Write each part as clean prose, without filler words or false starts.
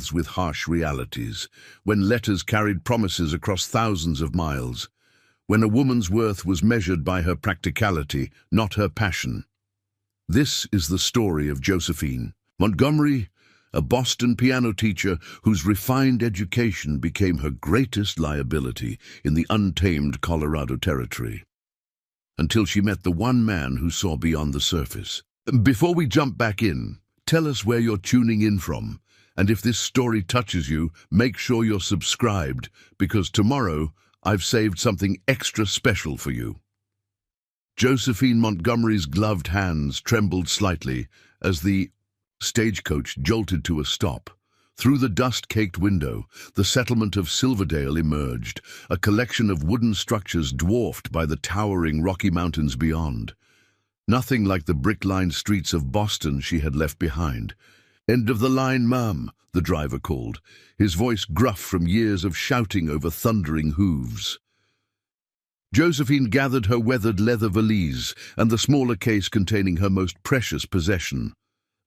paths with harsh realities, when letters carried promises across thousands of miles, when a woman's worth was measured by her practicality, not her passion. This is the story of Josephine Montgomery, a Boston piano teacher whose refined education became her greatest liability in the untamed Colorado Territory, until she met the one man who saw beyond the surface. Before we jump back in, tell us where you're tuning in from, and if this story touches you, make sure you're subscribed, because tomorrow I've saved something extra special for you. Josephine Montgomery's gloved hands trembled slightly as the stagecoach jolted to a stop. Through the dust-caked window, the settlement of Silverdale emerged, a collection of wooden structures dwarfed by the towering Rocky Mountains beyond. Nothing like the brick-lined streets of Boston she had left behind. "End of the line, ma'am," the driver called, his voice gruff from years of shouting over thundering hooves. Josephine gathered her weathered leather valise and the smaller case containing her most precious possession,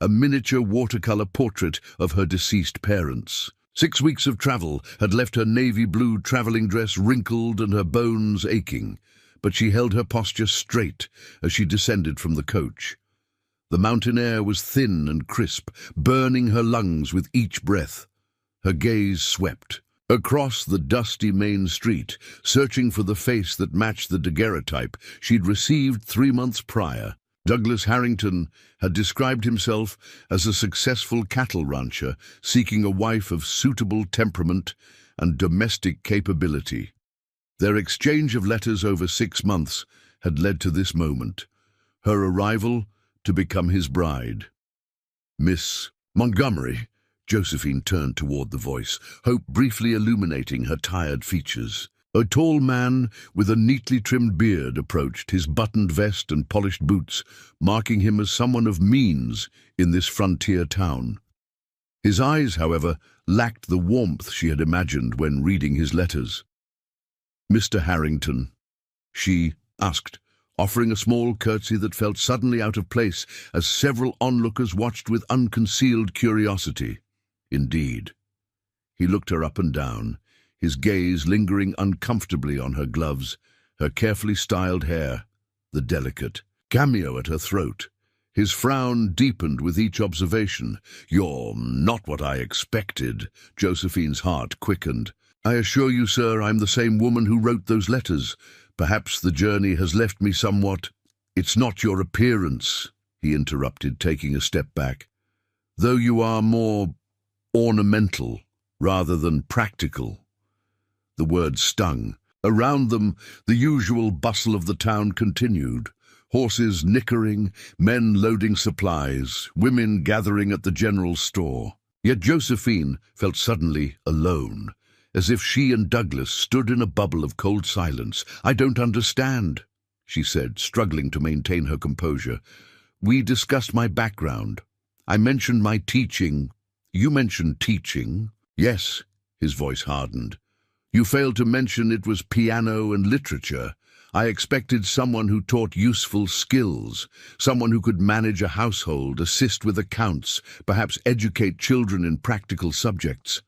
a miniature watercolor portrait of her deceased parents. 6 weeks of travel had left her navy blue traveling dress wrinkled and her bones aching, but she held her posture straight as she descended from the coach. The mountain air was thin and crisp, burning her lungs with each breath. Her gaze swept across the dusty main street, searching for the face that matched the daguerreotype she'd received 3 months prior. Douglas Harrington had described himself as a successful cattle rancher seeking a wife of suitable temperament and domestic capability. Their exchange of letters over 6 months had led to this moment, her arrival to become his bride. "Miss Montgomery," Josephine turned toward the voice, hope briefly illuminating her tired features. A tall man with a neatly trimmed beard approached, his buttoned vest and polished boots marking him as someone of means in this frontier town. His eyes, however, lacked the warmth she had imagined when reading his letters. "Mr. Harrington," she asked, offering a small curtsy that felt suddenly out of place as several onlookers watched with unconcealed curiosity. "Indeed." He looked her up and down, his gaze lingering uncomfortably on her gloves, her carefully styled hair, the delicate cameo at her throat. His frown deepened with each observation. "You're not what I expected." Josephine's heart quickened. "I assure you, sir, I'm the same woman who wrote those letters. Perhaps the journey has left me somewhat—" "It's not your appearance," he interrupted, taking a step back. "Though you are more ornamental rather than practical." The words stung. Around them, the usual bustle of the town continued. Horses nickering, men loading supplies, women gathering at the general store. Yet Josephine felt suddenly alone, as if she and Douglas stood in a bubble of cold silence. "I don't understand," she said, struggling to maintain her composure. "We discussed my background. I mentioned my teaching." "You mentioned teaching?" "Yes," his voice hardened. "You failed to mention it was piano and literature. I expected someone who taught useful skills, someone who could manage a household, assist with accounts, perhaps educate children in practical subjects."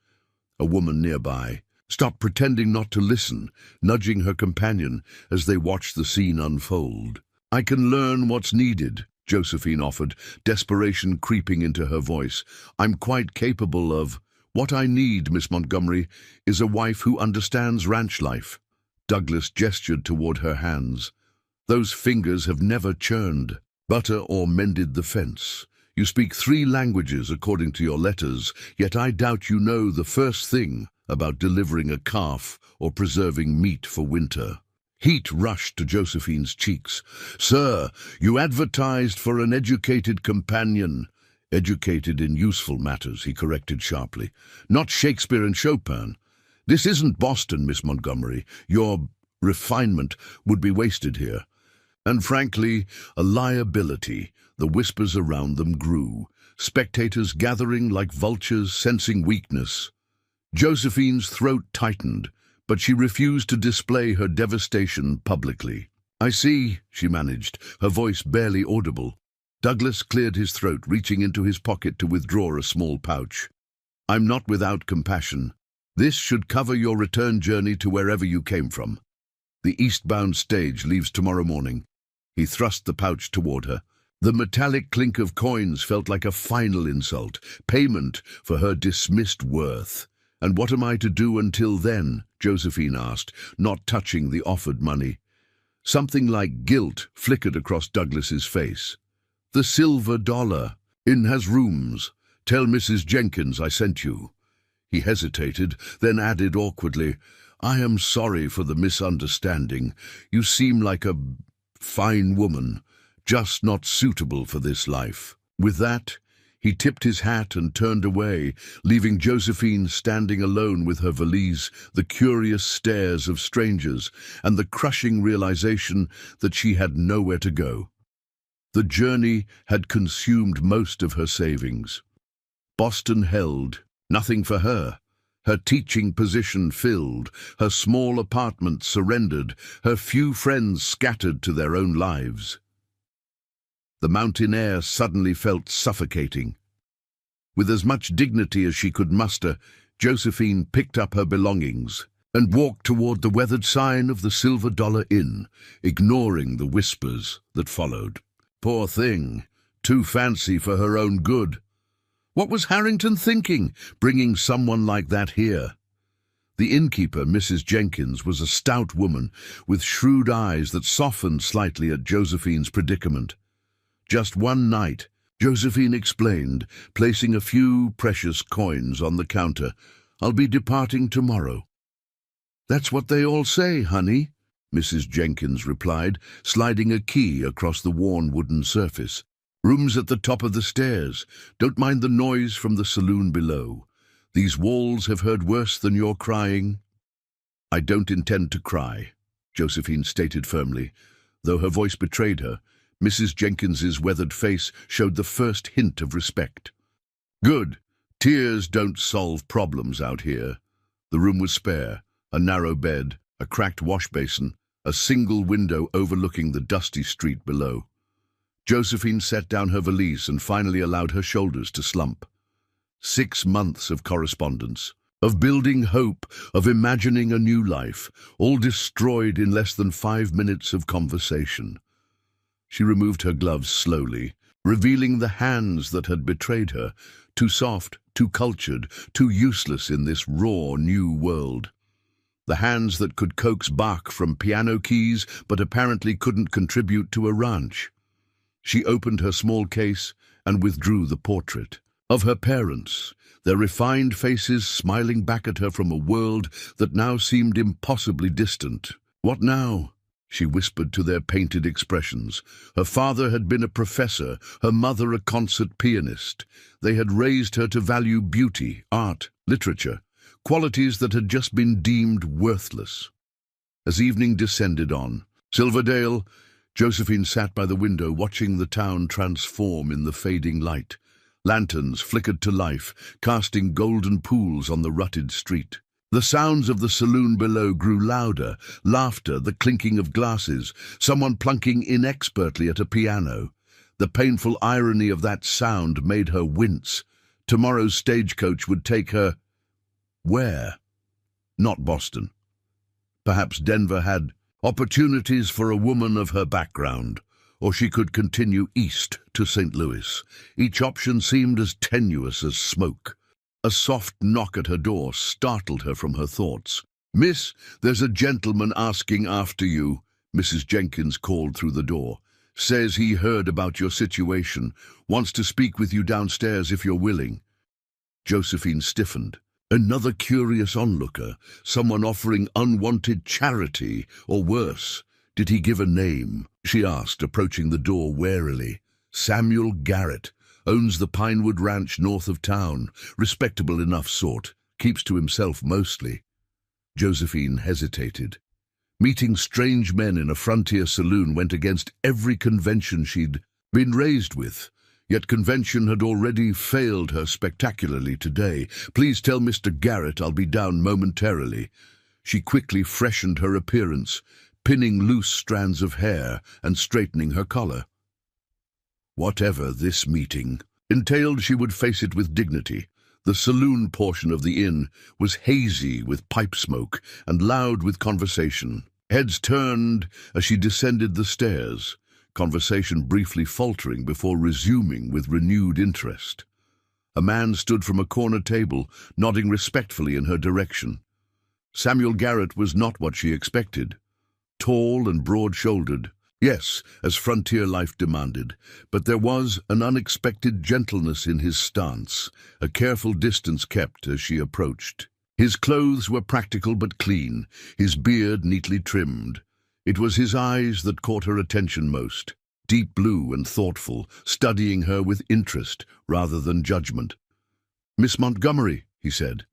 A woman nearby stopped pretending not to listen, nudging her companion as they watched the scene unfold. "I can learn what's needed," Josephine offered, desperation creeping into her voice. "I'm quite capable of—" "What I need, Miss Montgomery, is a wife who understands ranch life." Douglas gestured toward her hands. "Those fingers have never churned butter or mended the fence. You speak 3 languages according to your letters, yet I doubt you know the first thing about delivering a calf or preserving meat for winter." Heat rushed to Josephine's cheeks. "Sir, you advertised for an educated companion." "Educated in useful matters," he corrected sharply. "Not Shakespeare and Chopin. This isn't Boston, Miss Montgomery. Your refinement would be wasted here. And frankly, a liability." The whispers around them grew, spectators gathering like vultures sensing weakness. Josephine's throat tightened, but she refused to display her devastation publicly. "I see," she managed, her voice barely audible. Douglas cleared his throat, reaching into his pocket to withdraw a small pouch. I'm not without compassion. This should cover your return journey to wherever you came from. The eastbound stage leaves tomorrow morning." He thrust the pouch toward her. The metallic clink of coins felt like a final insult, payment for her dismissed worth. "And what am I to do until then?" Josephine asked, not touching the offered money. Something like guilt flickered across Douglas's face. "The silver dollar. Inn has rooms. Tell Mrs. Jenkins I sent you." He hesitated, then added awkwardly, "I am sorry for the misunderstanding. You seem like a fine woman, just not suitable for this life." With that, he tipped his hat and turned away, leaving Josephine standing alone with her valise, the curious stares of strangers, and the crushing realization that she had nowhere to go. The journey had consumed most of her savings. Boston held nothing for her. Her teaching position filled, her small apartment surrendered, her few friends scattered to their own lives. The mountain air suddenly felt suffocating. With as much dignity as she could muster, Josephine picked up her belongings and walked toward the weathered sign of the Silver Dollar Inn, ignoring the whispers that followed. Poor thing, too fancy for her own good. What was Harrington thinking, bringing someone like that here? The innkeeper, Mrs. Jenkins, was a stout woman with shrewd eyes that softened slightly at Josephine's predicament. "Just one night," Josephine explained, placing a few precious coins on the counter. "I'll be departing tomorrow." "That's what they all say, honey," Mrs. Jenkins replied, sliding a key across the worn wooden surface. "Room's at the top of the stairs. Don't mind the noise from the saloon below. These walls have heard worse than your crying." "I don't intend to cry," Josephine stated firmly. Though her voice betrayed her, Mrs. Jenkins's weathered face showed the first hint of respect. "Good. Tears don't solve problems out here." The room was spare, a narrow bed, a cracked wash basin, a single window overlooking the dusty street below. Josephine set down her valise and finally allowed her shoulders to slump. 6 months of correspondence, of building hope, of imagining a new life, all destroyed in less than 5 minutes of conversation. She removed her gloves slowly, revealing the hands that had betrayed her, too soft, too cultured, too useless in this raw new world. The hands that could coax bark from piano keys but apparently couldn't contribute to a ranch. She opened her small case and withdrew the portrait of her parents, their refined faces smiling back at her from a world that now seemed impossibly distant. "What now?" she whispered to their painted expressions. Her father had been a professor, her mother a concert pianist. They had raised her to value beauty, art, literature, qualities that had just been deemed worthless. As evening descended on Silverdale, Josephine sat by the window watching the town transform in the fading light. Lanterns flickered to life, casting golden pools on the rutted street. The sounds of the saloon below grew louder, laughter, the clinking of glasses, someone plunking inexpertly at a piano. The painful irony of that sound made her wince. Tomorrow's stagecoach would take her... where? Not Boston. Perhaps Denver had opportunities for a woman of her background, or she could continue east to St. Louis. Each option seemed as tenuous as smoke. A soft knock at her door startled her from her thoughts. "Miss, there's a gentleman asking after you," Mrs. Jenkins called through the door. "Says he heard about your situation. Wants to speak with you downstairs if you're willing." Josephine stiffened. Another curious onlooker, someone offering unwanted charity, or worse. "Did he give a name?" she asked, approaching the door warily. "Samuel Garrett. Owns the Pinewood Ranch north of town. Respectable enough sort. Keeps to himself mostly." Josephine hesitated. Meeting strange men in a frontier saloon went against every convention she'd been raised with. Yet convention had already failed her spectacularly today. "Please tell Mr. Garrett I'll be down momentarily." She quickly freshened her appearance, pinning loose strands of hair and straightening her collar. Whatever this meeting entailed, she would face it with dignity. The saloon portion of the inn was hazy with pipe smoke and loud with conversation. Heads turned as she descended the stairs, conversation briefly faltering before resuming with renewed interest. A man stood from a corner table, nodding respectfully in her direction. Samuel Garrett was not what she expected. Tall and broad-shouldered, yes, as frontier life demanded, but there was an unexpected gentleness in his stance, a careful distance kept as she approached. His clothes were practical but clean, his beard neatly trimmed. It was his eyes that caught her attention most, deep blue and thoughtful, studying her with interest rather than judgment. "Miss Montgomery," he said,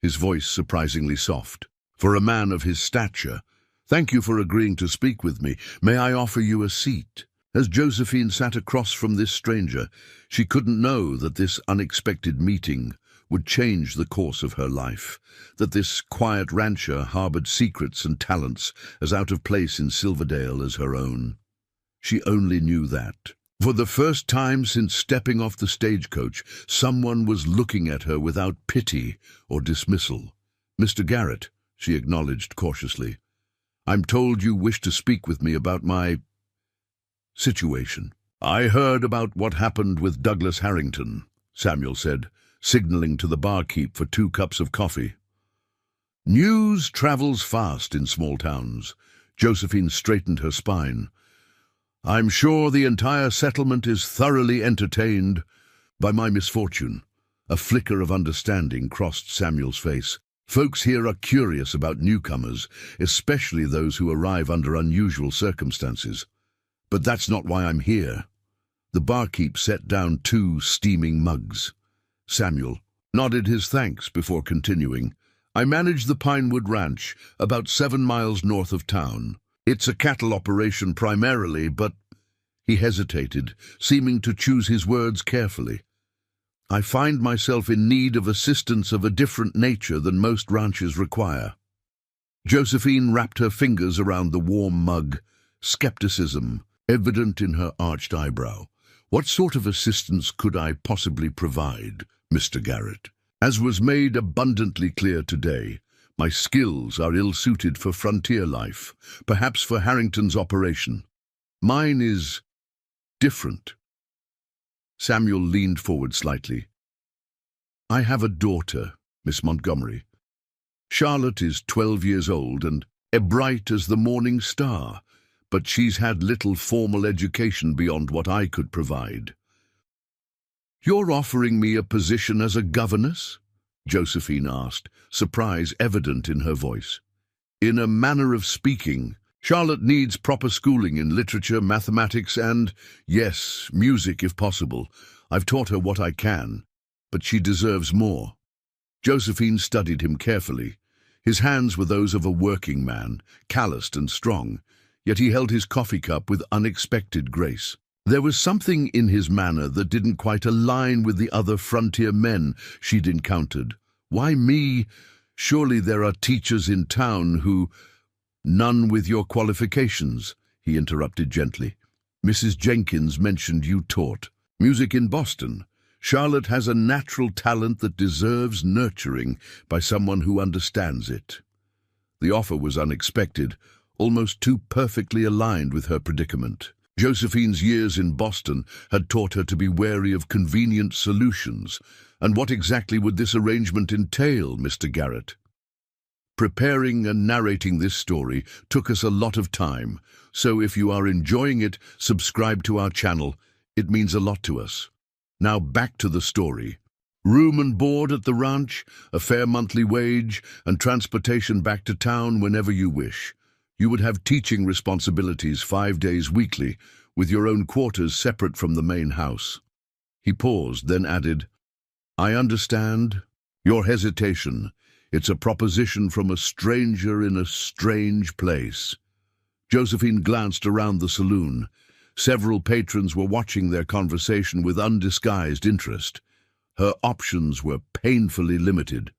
his voice surprisingly soft. "For a man of his stature, thank you for agreeing to speak with me. May I offer you a seat?" As Josephine sat across from this stranger, she couldn't know that this unexpected meeting would change the course of her life, that this quiet rancher harbored secrets and talents as out of place in Silverdale as her own. She only knew that. For the first time since stepping off the stagecoach, someone was looking at her without pity or dismissal. "Mr. Garrett," she acknowledged cautiously, "I'm told you wish to speak with me about my situation." "I heard about what happened with Douglas Harrington," Samuel said, signaling to the barkeep for 2 cups of coffee. "News travels fast in small towns." Josephine straightened her spine. "I'm sure the entire settlement is thoroughly entertained by my misfortune." A flicker of understanding crossed Samuel's face. "Folks here are curious about newcomers, especially those who arrive under unusual circumstances. But that's not why I'm here." The barkeep set down 2 steaming mugs. Samuel nodded his thanks before continuing. "I manage the Pinewood Ranch, about 7 miles north of town. It's a cattle operation primarily, but—" He hesitated, seeming to choose his words carefully. "I find myself in need of assistance of a different nature than most ranches require." Josephine wrapped her fingers around the warm mug, skepticism evident in her arched eyebrow. "What sort of assistance could I possibly provide, Mr. Garrett? As was made abundantly clear today, my skills are ill-suited for frontier life, perhaps for Harrington's operation. Mine is different." Samuel leaned forward slightly. "I have a daughter, Miss Montgomery. Charlotte is 12 years old and bright as the morning star, but she's had little formal education beyond what I could provide." "You're offering me a position as a governess?" Josephine asked, surprise evident in her voice. "In a manner of speaking, Charlotte needs proper schooling in literature, mathematics, and, yes, music if possible. I've taught her what I can, but she deserves more." Josephine studied him carefully. His hands were those of a working man, calloused and strong, yet he held his coffee cup with unexpected grace. There was something in his manner that didn't quite align with the other frontier men she'd encountered. "Why me? Surely there are teachers in town who—" "None with your qualifications," he interrupted gently. "Mrs. Jenkins mentioned you taught music in Boston. Charlotte has a natural talent that deserves nurturing by someone who understands it." The offer was unexpected, almost too perfectly aligned with her predicament. Josephine's years in Boston had taught her to be wary of convenient solutions. And what exactly would this arrangement entail, Mr. Garrett? Preparing and narrating this story took us a lot of time, so if you are enjoying it, subscribe to our channel. It means a lot to us. Now back to the story. Room and board at the ranch, a fair monthly wage, and transportation back to town whenever you wish. You would have teaching responsibilities 5 days weekly, with your own quarters separate from the main house. He paused, then added, "I understand your hesitation. It's a proposition from a stranger in a strange place." Josephine glanced around the saloon. Several patrons were watching their conversation with undisguised interest. Her options were painfully limited.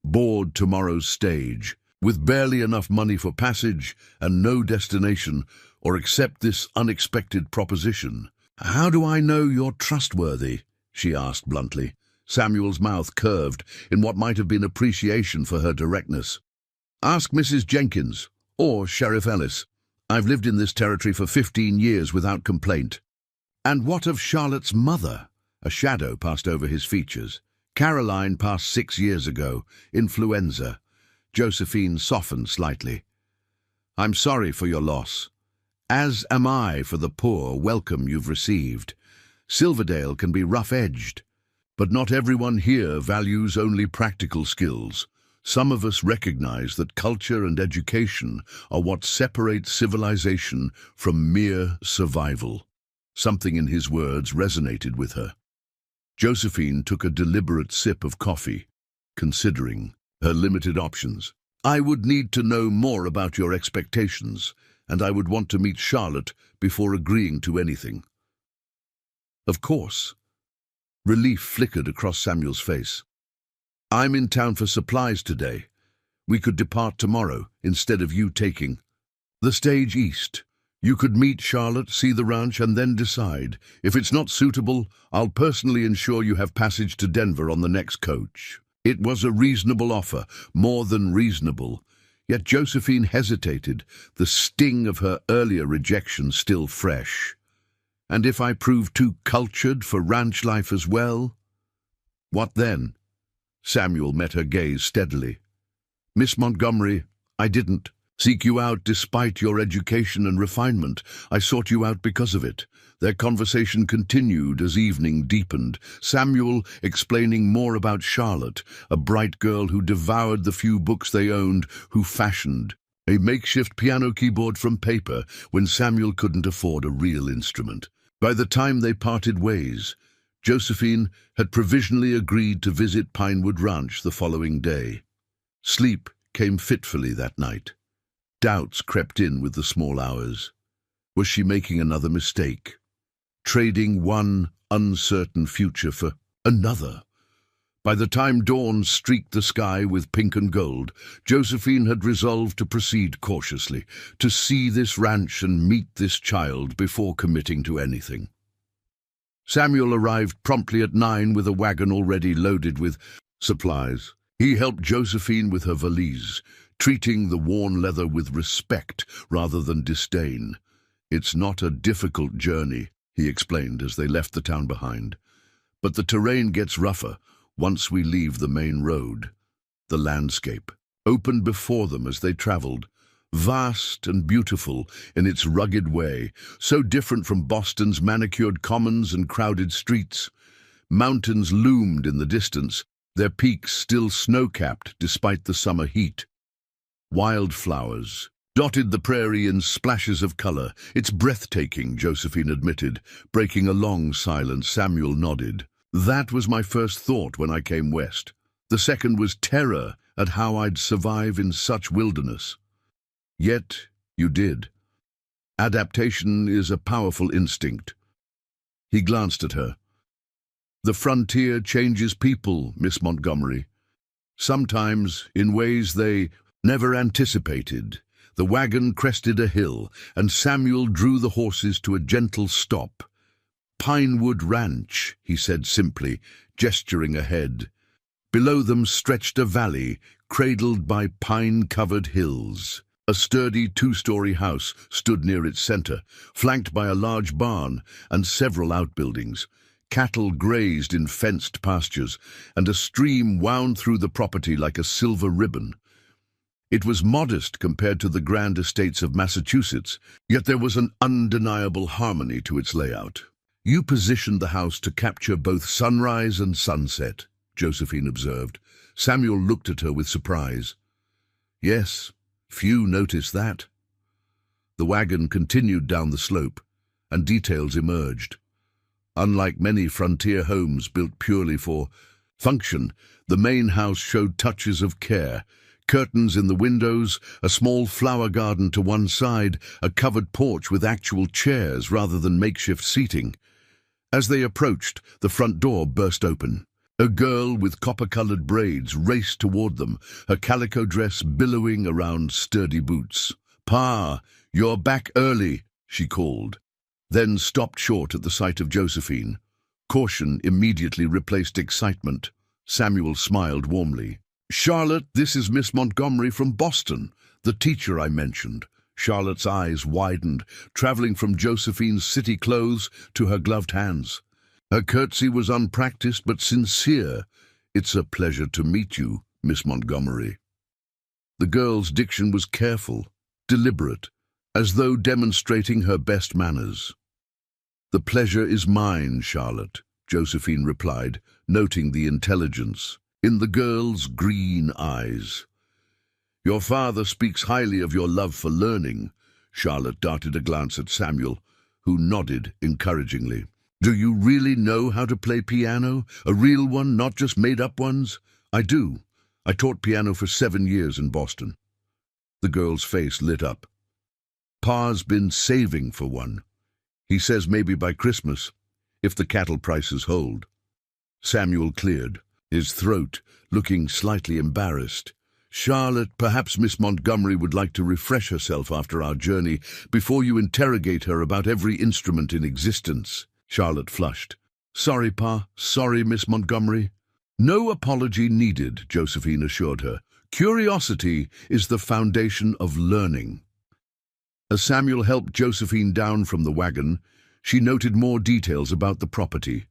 Board tomorrow's stage, with barely enough money for passage and no destination, or accept this unexpected proposition. "How do I know you're trustworthy?" she asked bluntly. Samuel's mouth curved in what might have been appreciation for her directness. "Ask Mrs. Jenkins, or Sheriff Ellis. I've lived in this territory for 15 years without complaint." "And what of Charlotte's mother?" A shadow passed over his features. "Caroline passed 6 years ago. Influenza." Josephine softened slightly. "I'm sorry for your loss. As am I for the poor welcome you've received. Silverdale can be rough-edged, but not everyone here values only practical skills. Some of us recognize that culture and education are what separates civilization from mere survival." Something in his words resonated with her. Josephine took a deliberate sip of coffee, considering her limited options. "I would need to know more about your expectations, and I would want to meet Charlotte before agreeing to anything." "Of course." Relief flickered across Samuel's face. "I'm in town for supplies today. We could depart tomorrow, instead of you taking the stage east. You could meet Charlotte, see the ranch, and then decide. If it's not suitable, I'll personally ensure you have passage to Denver on the next coach." It was a reasonable offer, more than reasonable. Yet Josephine hesitated, the sting of her earlier rejection still fresh. "And if I prove too cultured for ranch life as well?" "What then?" Samuel met her gaze steadily. "Miss Montgomery, I didn't seek you out despite your education and refinement. I sought you out because of it." Their conversation continued as evening deepened, Samuel explaining more about Charlotte, a bright girl who devoured the few books they owned, who fashioned a makeshift piano keyboard from paper when Samuel couldn't afford a real instrument. By the time they parted ways, Josephine had provisionally agreed to visit Pinewood Ranch the following day. Sleep came fitfully that night. Doubts crept in with the small hours. Was she making another mistake? Trading one uncertain future for another? By the time dawn streaked the sky with pink and gold, Josephine had resolved to proceed cautiously, to see this ranch and meet this child before committing to anything. Samuel arrived promptly at 9 with a wagon already loaded with supplies. He helped Josephine with her valise, treating the worn leather with respect rather than disdain. "It's not a difficult journey," he explained as they left the town behind. "But the terrain gets rougher once we leave the main road." The landscape opened before them as they traveled, vast and beautiful in its rugged way, so different from Boston's manicured commons and crowded streets. Mountains loomed in the distance, their peaks still snow-capped despite the summer heat. Wildflowers dotted the prairie in splashes of color. "It's breathtaking," Josephine admitted. Breaking a long silence, Samuel nodded. "That was my first thought when I came west. The second was terror at how I'd survive in such wilderness. Yet you did. Adaptation is a powerful instinct." He glanced at her. "The frontier changes people, Miss Montgomery. Sometimes in ways they never anticipated." The wagon crested a hill, and Samuel drew the horses to a gentle stop. "Pinewood Ranch," he said simply, gesturing ahead. Below them stretched a valley, cradled by pine-covered hills. A sturdy two-story house stood near its center, flanked by a large barn and several outbuildings. Cattle grazed in fenced pastures, and a stream wound through the property like a silver ribbon. It was modest compared to the grand estates of Massachusetts, yet there was an undeniable harmony to its layout. "You positioned the house to capture both sunrise and sunset," Josephine observed. Samuel looked at her with surprise. "Yes, few notice that." The wagon continued down the slope, and details emerged. Unlike many frontier homes built purely for function, the main house showed touches of care. Curtains in the windows, a small flower garden to one side, a covered porch with actual chairs rather than makeshift seating. As they approached, the front door burst open. A girl with copper-colored braids raced toward them, her calico dress billowing around sturdy boots. "Pa, you're back early," she called, then stopped short at the sight of Josephine. Caution immediately replaced excitement. Samuel smiled warmly. "Charlotte, this is Miss Montgomery from Boston, the teacher I mentioned." Charlotte's eyes widened, traveling from Josephine's city clothes to her gloved hands. Her curtsy was unpracticed but sincere. "It's a pleasure to meet you, Miss Montgomery." The girl's diction was careful, deliberate, as though demonstrating her best manners. "The pleasure is mine, Charlotte," Josephine replied, noting the intelligence in the girl's green eyes. "Your father speaks highly of your love for learning." Charlotte darted a glance at Samuel, who nodded encouragingly. "Do you really know how to play piano? A real one, not just made-up ones?" "I do. I taught piano for 7 years in Boston." The girl's face lit up. "Pa's been saving for one. He says maybe by Christmas, if the cattle prices hold." Samuel cleared, his throat looking slightly embarrassed. "Charlotte, perhaps Miss Montgomery would like to refresh herself after our journey before you interrogate her about every instrument in existence." Charlotte flushed. "Sorry, Pa. Sorry, Miss Montgomery." "No apology needed," Josephine assured her. "Curiosity is the foundation of learning." As Samuel helped Josephine down from the wagon, she noted more details about the property: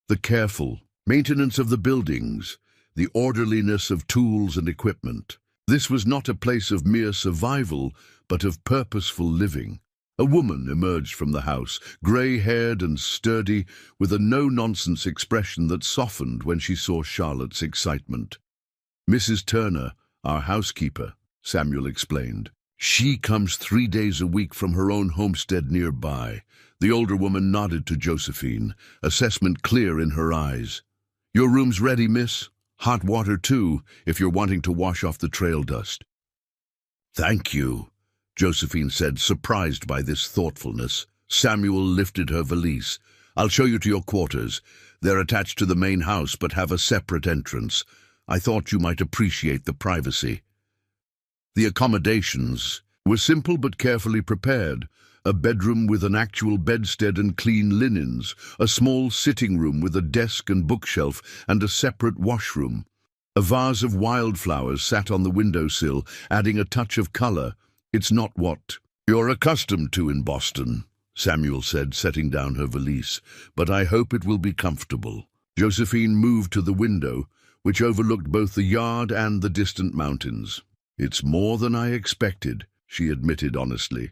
the careful maintenance of the buildings, the orderliness of tools and equipment. This was not a place of mere survival, but of purposeful living. A woman emerged from the house, grey-haired and sturdy, with a no-nonsense expression that softened when she saw Charlotte's excitement. "Mrs. Turner, our housekeeper," Samuel explained. "She comes 3 days a week from her own homestead nearby." The older woman nodded to Josephine, assessment clear in her eyes. "Your room's ready, miss. Hot water, too, if you're wanting to wash off the trail dust." "Thank you," Josephine said, surprised by this thoughtfulness. Samuel lifted her valise. "I'll show you to your quarters. They're attached to the main house but have a separate entrance. I thought you might appreciate the privacy." The accommodations were simple but carefully prepared. A bedroom with an actual bedstead and clean linens, a small sitting room with a desk and bookshelf, and a separate washroom. A vase of wildflowers sat on the windowsill, adding a touch of color. "It's not what you're accustomed to in Boston," Samuel said, setting down her valise, "but I hope it will be comfortable." Josephine moved to the window, which overlooked both the yard and the distant mountains. "It's more than I expected," she admitted honestly.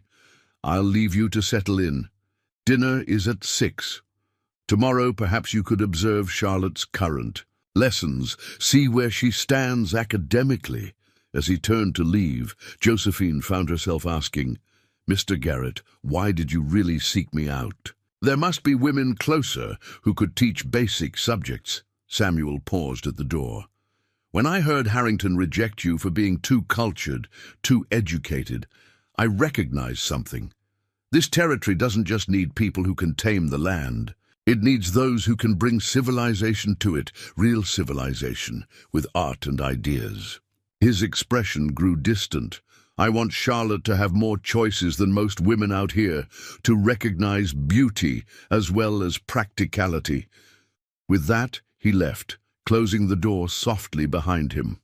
"I'll leave you to settle in. Dinner is at 6. Tomorrow perhaps you could observe Charlotte's current lessons, see where she stands academically." As he turned to leave, Josephine found herself asking, "Mr. Garrett, why did you really seek me out?" "There must be women closer who could teach basic subjects." Samuel paused at the door. "When I heard Harrington reject you for being too cultured, too educated, I recognized something. This territory doesn't just need people who can tame the land. It needs those who can bring civilization to it, real civilization, with art and ideas." His expression grew distant. "I want Charlotte to have more choices than most women out here, to recognize beauty as well as practicality." With that, he left, closing the door softly behind him.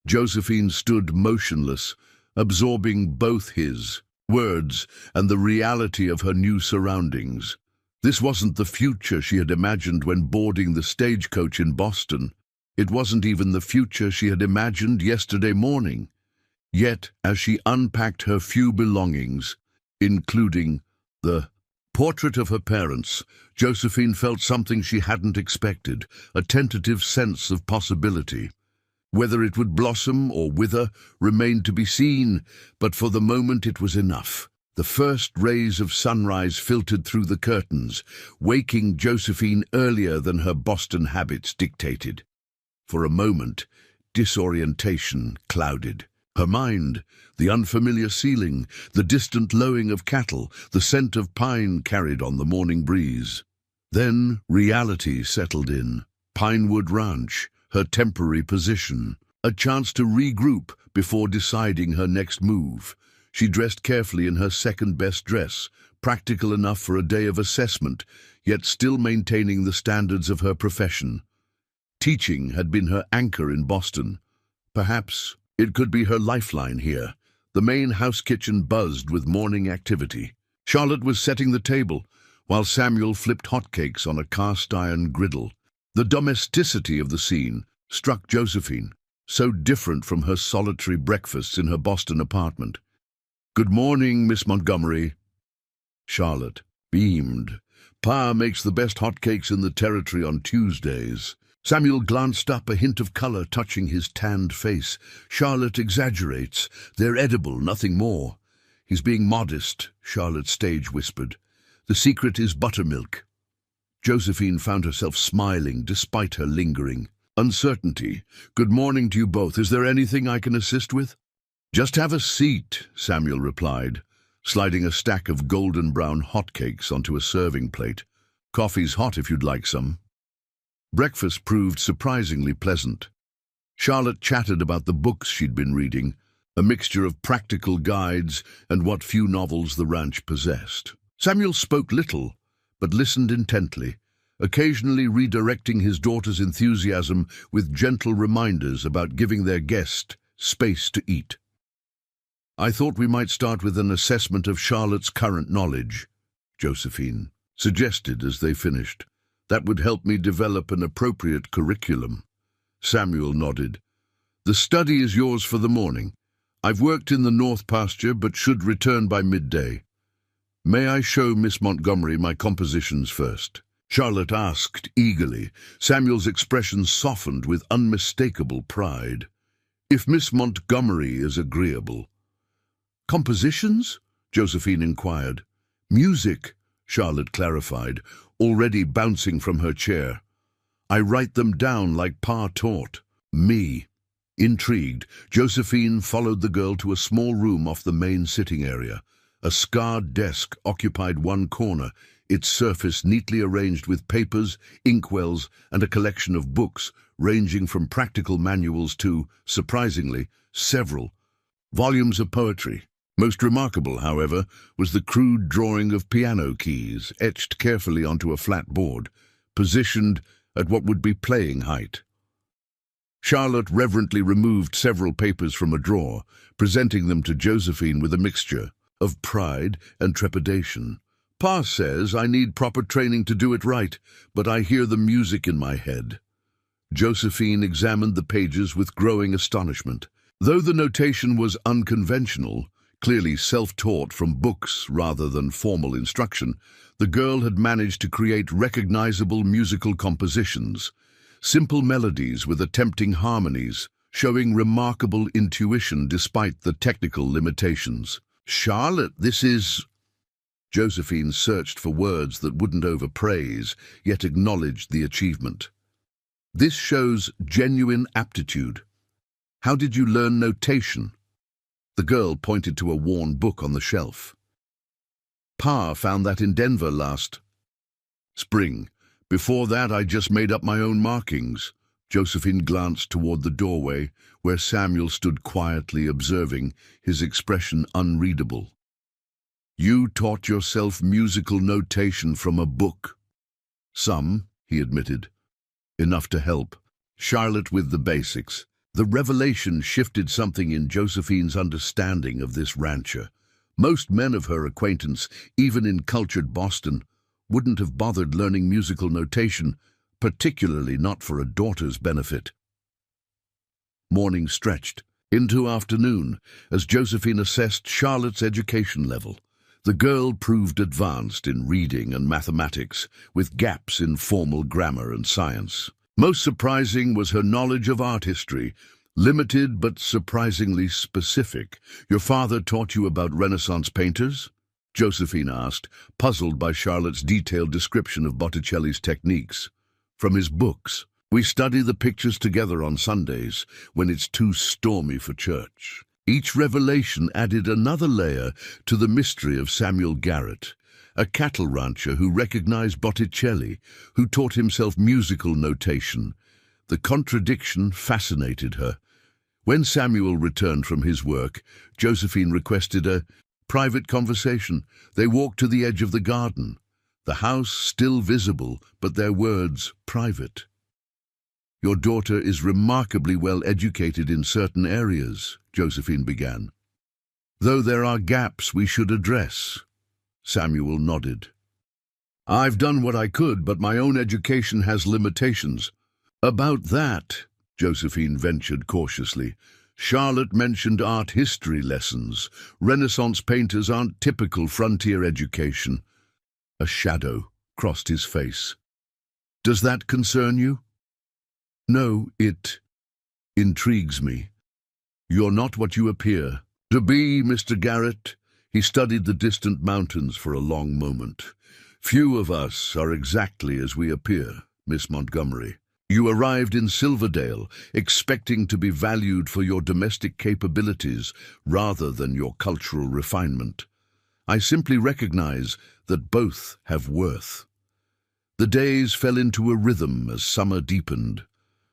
Josephine stood motionless, absorbing both his words and the reality of her new surroundings. This wasn't the future she had imagined when boarding the stagecoach in Boston. It wasn't even the future she had imagined yesterday morning. Yet, as she unpacked her few belongings, including the portrait of her parents, Josephine felt something she hadn't expected, a tentative sense of possibility. Whether it would blossom or wither remained to be seen, but for the moment it was enough. The first rays of sunrise filtered through the curtains, waking Josephine earlier than her Boston habits dictated. For a moment, disorientation clouded her mind. The unfamiliar ceiling, the distant lowing of cattle, the scent of pine carried on the morning breeze. Then reality settled in. Pinewood Ranch, her temporary position, a chance to regroup before deciding her next move. She dressed carefully in her second-best dress, practical enough for a day of assessment, yet still maintaining the standards of her profession. Teaching had been her anchor in Boston. Perhaps it could be her lifeline here. The main house kitchen buzzed with morning activity. Charlotte was setting the table, while Samuel flipped hotcakes on a cast-iron griddle. The domesticity of the scene struck Josephine, so different from her solitary breakfasts in her Boston apartment. "Good morning, Miss Montgomery." Charlotte beamed. "Pa makes the best hotcakes in the territory on Tuesdays." Samuel glanced up, a hint of color touching his tanned face. "Charlotte exaggerates. They're edible, nothing more." "He's being modest," Charlotte stage whispered. "The secret is buttermilk." Josephine found herself smiling despite her lingering uncertainty. "Good morning to you both. Is there anything I can assist with?" "Just have a seat," Samuel replied, sliding a stack of golden brown hotcakes onto a serving plate. "Coffee's hot if you'd like some." Breakfast proved surprisingly pleasant. Charlotte chatted about the books she'd been reading, a mixture of practical guides and what few novels the ranch possessed. Samuel spoke little, but listened intently, occasionally redirecting his daughter's enthusiasm with gentle reminders about giving their guest space to eat. "I thought we might start with an assessment of Charlotte's current knowledge," Josephine suggested as they finished. "That would help me develop an appropriate curriculum." Samuel nodded. "The study is yours for the morning. I've worked in the north pasture but should return by midday. May I show Miss Montgomery my compositions first?" Charlotte asked eagerly. Samuel's expression softened with unmistakable pride. "If Miss Montgomery is agreeable." "Compositions?" Josephine inquired. "Music," Charlotte clarified, already bouncing from her chair. "I write them down like Pa taught me." Intrigued, Josephine followed the girl to a small room off the main sitting area. A scarred desk occupied one corner, its surface neatly arranged with papers, inkwells, and a collection of books ranging from practical manuals to, surprisingly, several volumes of poetry. Most remarkable, however, was the crude drawing of piano keys etched carefully onto a flat board, positioned at what would be playing height. Charlotte reverently removed several papers from a drawer, presenting them to Josephine with a mixture of pride and trepidation. "Pa says I need proper training to do it right, but I hear the music in my head." Josephine examined the pages with growing astonishment. Though the notation was unconventional, clearly self-taught from books rather than formal instruction, the girl had managed to create recognizable musical compositions, simple melodies with tempting harmonies, showing remarkable intuition despite the technical limitations. "Charlotte, this is—" Josephine searched for words that wouldn't overpraise, yet acknowledged the achievement. "This shows genuine aptitude. How did you learn notation?" The girl pointed to a worn book on the shelf. "Pa found that in Denver last spring. Before that, I just made up my own markings." Josephine glanced toward the doorway, where Samuel stood quietly observing, his expression unreadable. "You taught yourself musical notation from a book." "Some," he admitted. "Enough to help." Charlotte with the basics. The revelation shifted something in Josephine's understanding of this rancher. Most men of her acquaintance, even in cultured Boston, wouldn't have bothered learning musical notation, particularly not for a daughter's benefit. Morning stretched into afternoon as Josephine assessed Charlotte's education level. The girl proved advanced in reading and mathematics, with gaps in formal grammar and science. Most surprising was her knowledge of art history, limited but surprisingly specific. "Your father taught you about Renaissance painters?" Josephine asked, puzzled by Charlotte's detailed description of Botticelli's techniques. "From his books. We study the pictures together on Sundays, when it's too stormy for church." Each revelation added another layer to the mystery of Samuel Garrett, a cattle rancher who recognized Botticelli, who taught himself musical notation. The contradiction fascinated her. When Samuel returned from his work, Josephine requested a private conversation. They walked to the edge of the garden. The house still visible, but their words private. "Your daughter is remarkably well educated in certain areas," Josephine began. "Though there are gaps we should address." Samuel nodded. "I've done what I could, but my own education has limitations." "About that," Josephine ventured cautiously, "Charlotte mentioned art history lessons. Renaissance painters aren't typical frontier education." A shadow crossed his face. "Does that concern you?" "No, it intrigues me. You're not what you appear to be, Mr. Garrett." He studied the distant mountains for a long moment. "Few of us are exactly as we appear, Miss Montgomery. You arrived in Silverdale expecting to be valued for your domestic capabilities rather than your cultural refinement. I simply recognize that both have worth." The days fell into a rhythm as summer deepened.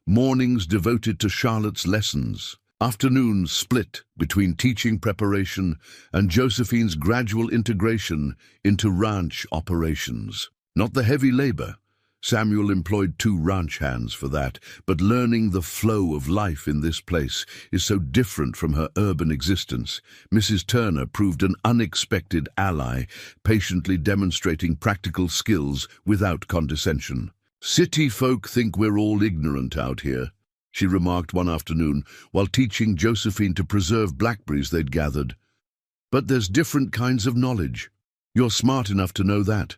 Mornings devoted to Charlotte's lessons, afternoons split between teaching preparation and Josephine's gradual integration into ranch operations. Not the heavy labor. Samuel employed 2 ranch hands for that, but learning the flow of life in this place is so different from her urban existence. Mrs. Turner proved an unexpected ally, patiently demonstrating practical skills without condescension. "City folk think we're all ignorant out here," she remarked one afternoon while teaching Josephine to preserve blackberries they'd gathered. "But there's different kinds of knowledge. You're smart enough to know that."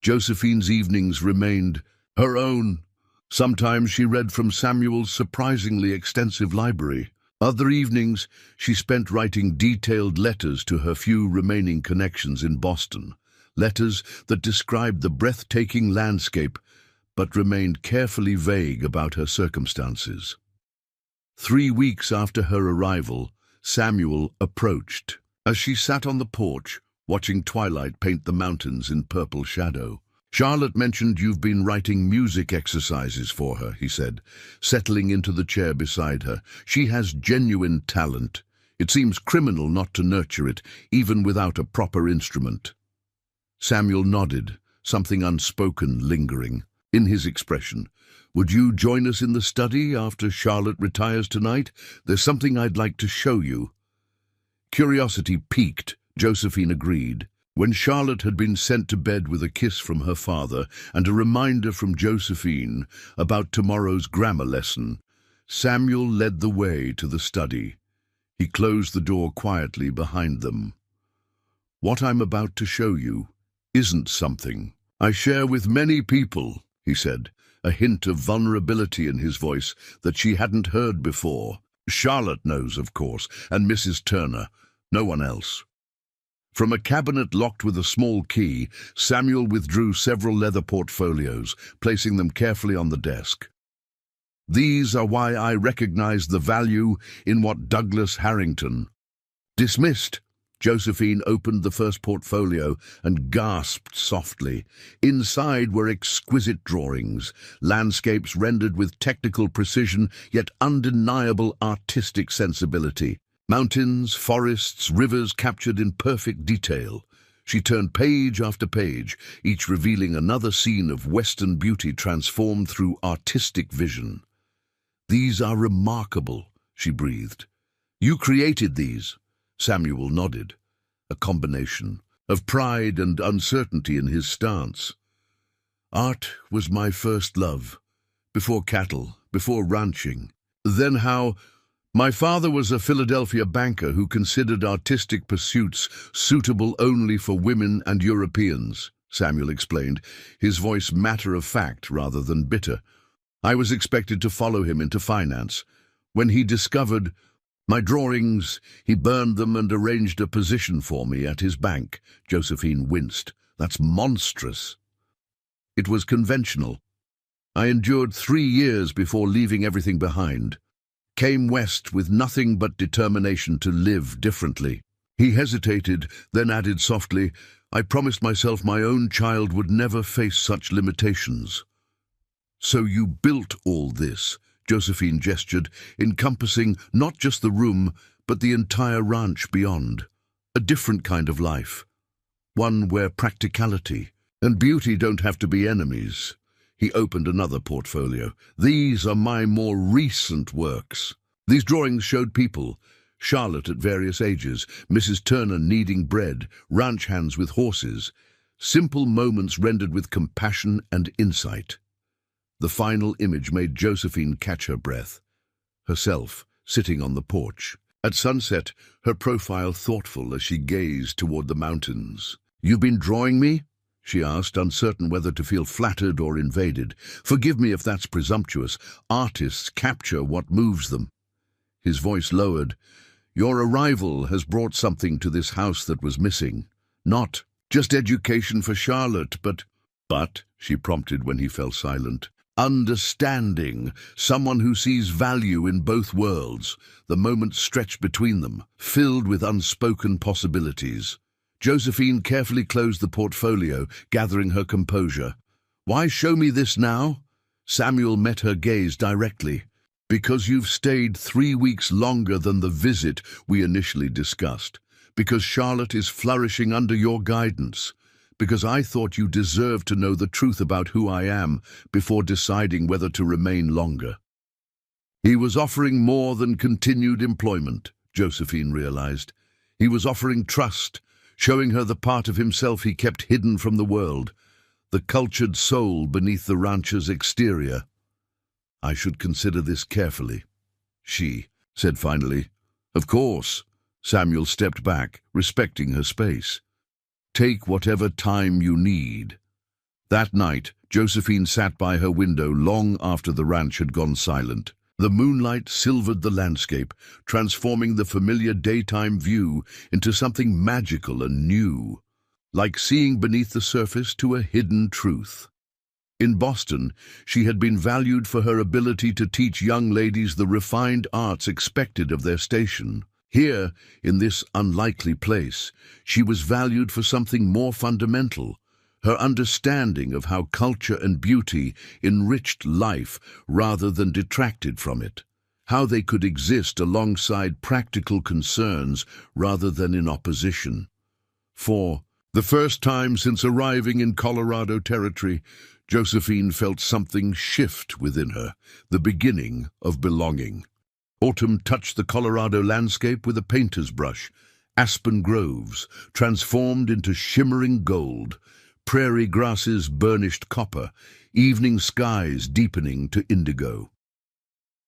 Josephine's evenings remained her own. Sometimes she read from Samuel's surprisingly extensive library. Other evenings she spent writing detailed letters to her few remaining connections in Boston, letters that described the breathtaking landscape but remained carefully vague about her circumstances. 3 weeks after her arrival, Samuel approached. As she sat on the porch, watching twilight paint the mountains in purple shadow. "Charlotte mentioned you've been writing music exercises for her," he said, settling into the chair beside her. "She has genuine talent. It seems criminal not to nurture it, even without a proper instrument." Samuel nodded, something unspoken lingering in his expression. "Would you join us in the study after Charlotte retires tonight? There's something I'd like to show you." Curiosity piqued, Josephine agreed. When Charlotte had been sent to bed with a kiss from her father and a reminder from Josephine about tomorrow's grammar lesson, Samuel led the way to the study. He closed the door quietly behind them. "What I'm about to show you isn't something I share with many people," he said, a hint of vulnerability in his voice that she hadn't heard before. "Charlotte knows, of course, and Mrs. Turner. No one else." From a cabinet locked with a small key, Samuel withdrew several leather portfolios, placing them carefully on the desk. "These are why I recognize the value in what Douglas Harrington." "Dismissed." Josephine opened the first portfolio and gasped softly. Inside were exquisite drawings, landscapes rendered with technical precision yet undeniable artistic sensibility. Mountains, forests, rivers captured in perfect detail. She turned page after page, each revealing another scene of Western beauty transformed through artistic vision. "These are remarkable," she breathed. "You created these?" Samuel nodded, a combination of pride and uncertainty in his stance. "Art was my first love, before cattle, before ranching. Then how? My father was a Philadelphia banker who considered artistic pursuits suitable only for women and Europeans," Samuel explained, his voice matter-of-fact rather than bitter. "I was expected to follow him into finance. When he discovered my drawings, he burned them and arranged a position for me at his bank." Josephine winced. "That's monstrous." "It was conventional. I endured 3 years before leaving everything behind. Came west with nothing but determination to live differently." He hesitated, then added softly, "I promised myself my own child would never face such limitations." "So you built all this," Josephine gestured, encompassing not just the room, but the entire ranch beyond. A different kind of life. One where practicality and beauty don't have to be enemies. He opened another portfolio. These are my more recent works. These drawings showed people, Charlotte at various ages, Mrs. Turner kneading bread, ranch hands with horses, simple moments rendered with compassion and insight. The final image made Josephine catch her breath, herself sitting on the porch. At sunset, her profile thoughtful as she gazed toward the mountains. "You've been drawing me?" she asked, uncertain whether to feel flattered or invaded. "Forgive me if that's presumptuous. Artists capture what moves them." His voice lowered. "Your arrival has brought something to this house that was missing. Not just education for Charlotte, but, she prompted when he fell silent. Understanding, someone who sees value in both worlds, the moments stretched between them, filled with unspoken possibilities. Josephine carefully closed the portfolio, gathering her composure. "Why show me this now?" Samuel met her gaze directly. "Because you've stayed 3 weeks longer than the visit we initially discussed. Because Charlotte is flourishing under your guidance. Because I thought you deserved to know the truth about who I am before deciding whether to remain longer." He was offering more than continued employment, Josephine realized. He was offering trust, showing her the part of himself he kept hidden from the world, the cultured soul beneath the rancher's exterior. "I should consider this carefully," she said finally. "Of course." Samuel stepped back, respecting her space. "Take whatever time you need." That night, Josephine sat by her window long after the ranch had gone silent. The moonlight silvered the landscape, transforming the familiar daytime view into something magical and new, like seeing beneath the surface to a hidden truth. In Boston, she had been valued for her ability to teach young ladies the refined arts expected of their station. Here, in this unlikely place, she was valued for something more fundamental, her understanding of how culture and beauty enriched life rather than detracted from it, how they could exist alongside practical concerns rather than in opposition. For the first time since arriving in Colorado Territory, Josephine felt something shift within her, the beginning of belonging. Autumn touched the Colorado landscape with a painter's brush. Aspen groves transformed into shimmering gold, prairie grasses burnished copper, evening skies deepening to indigo.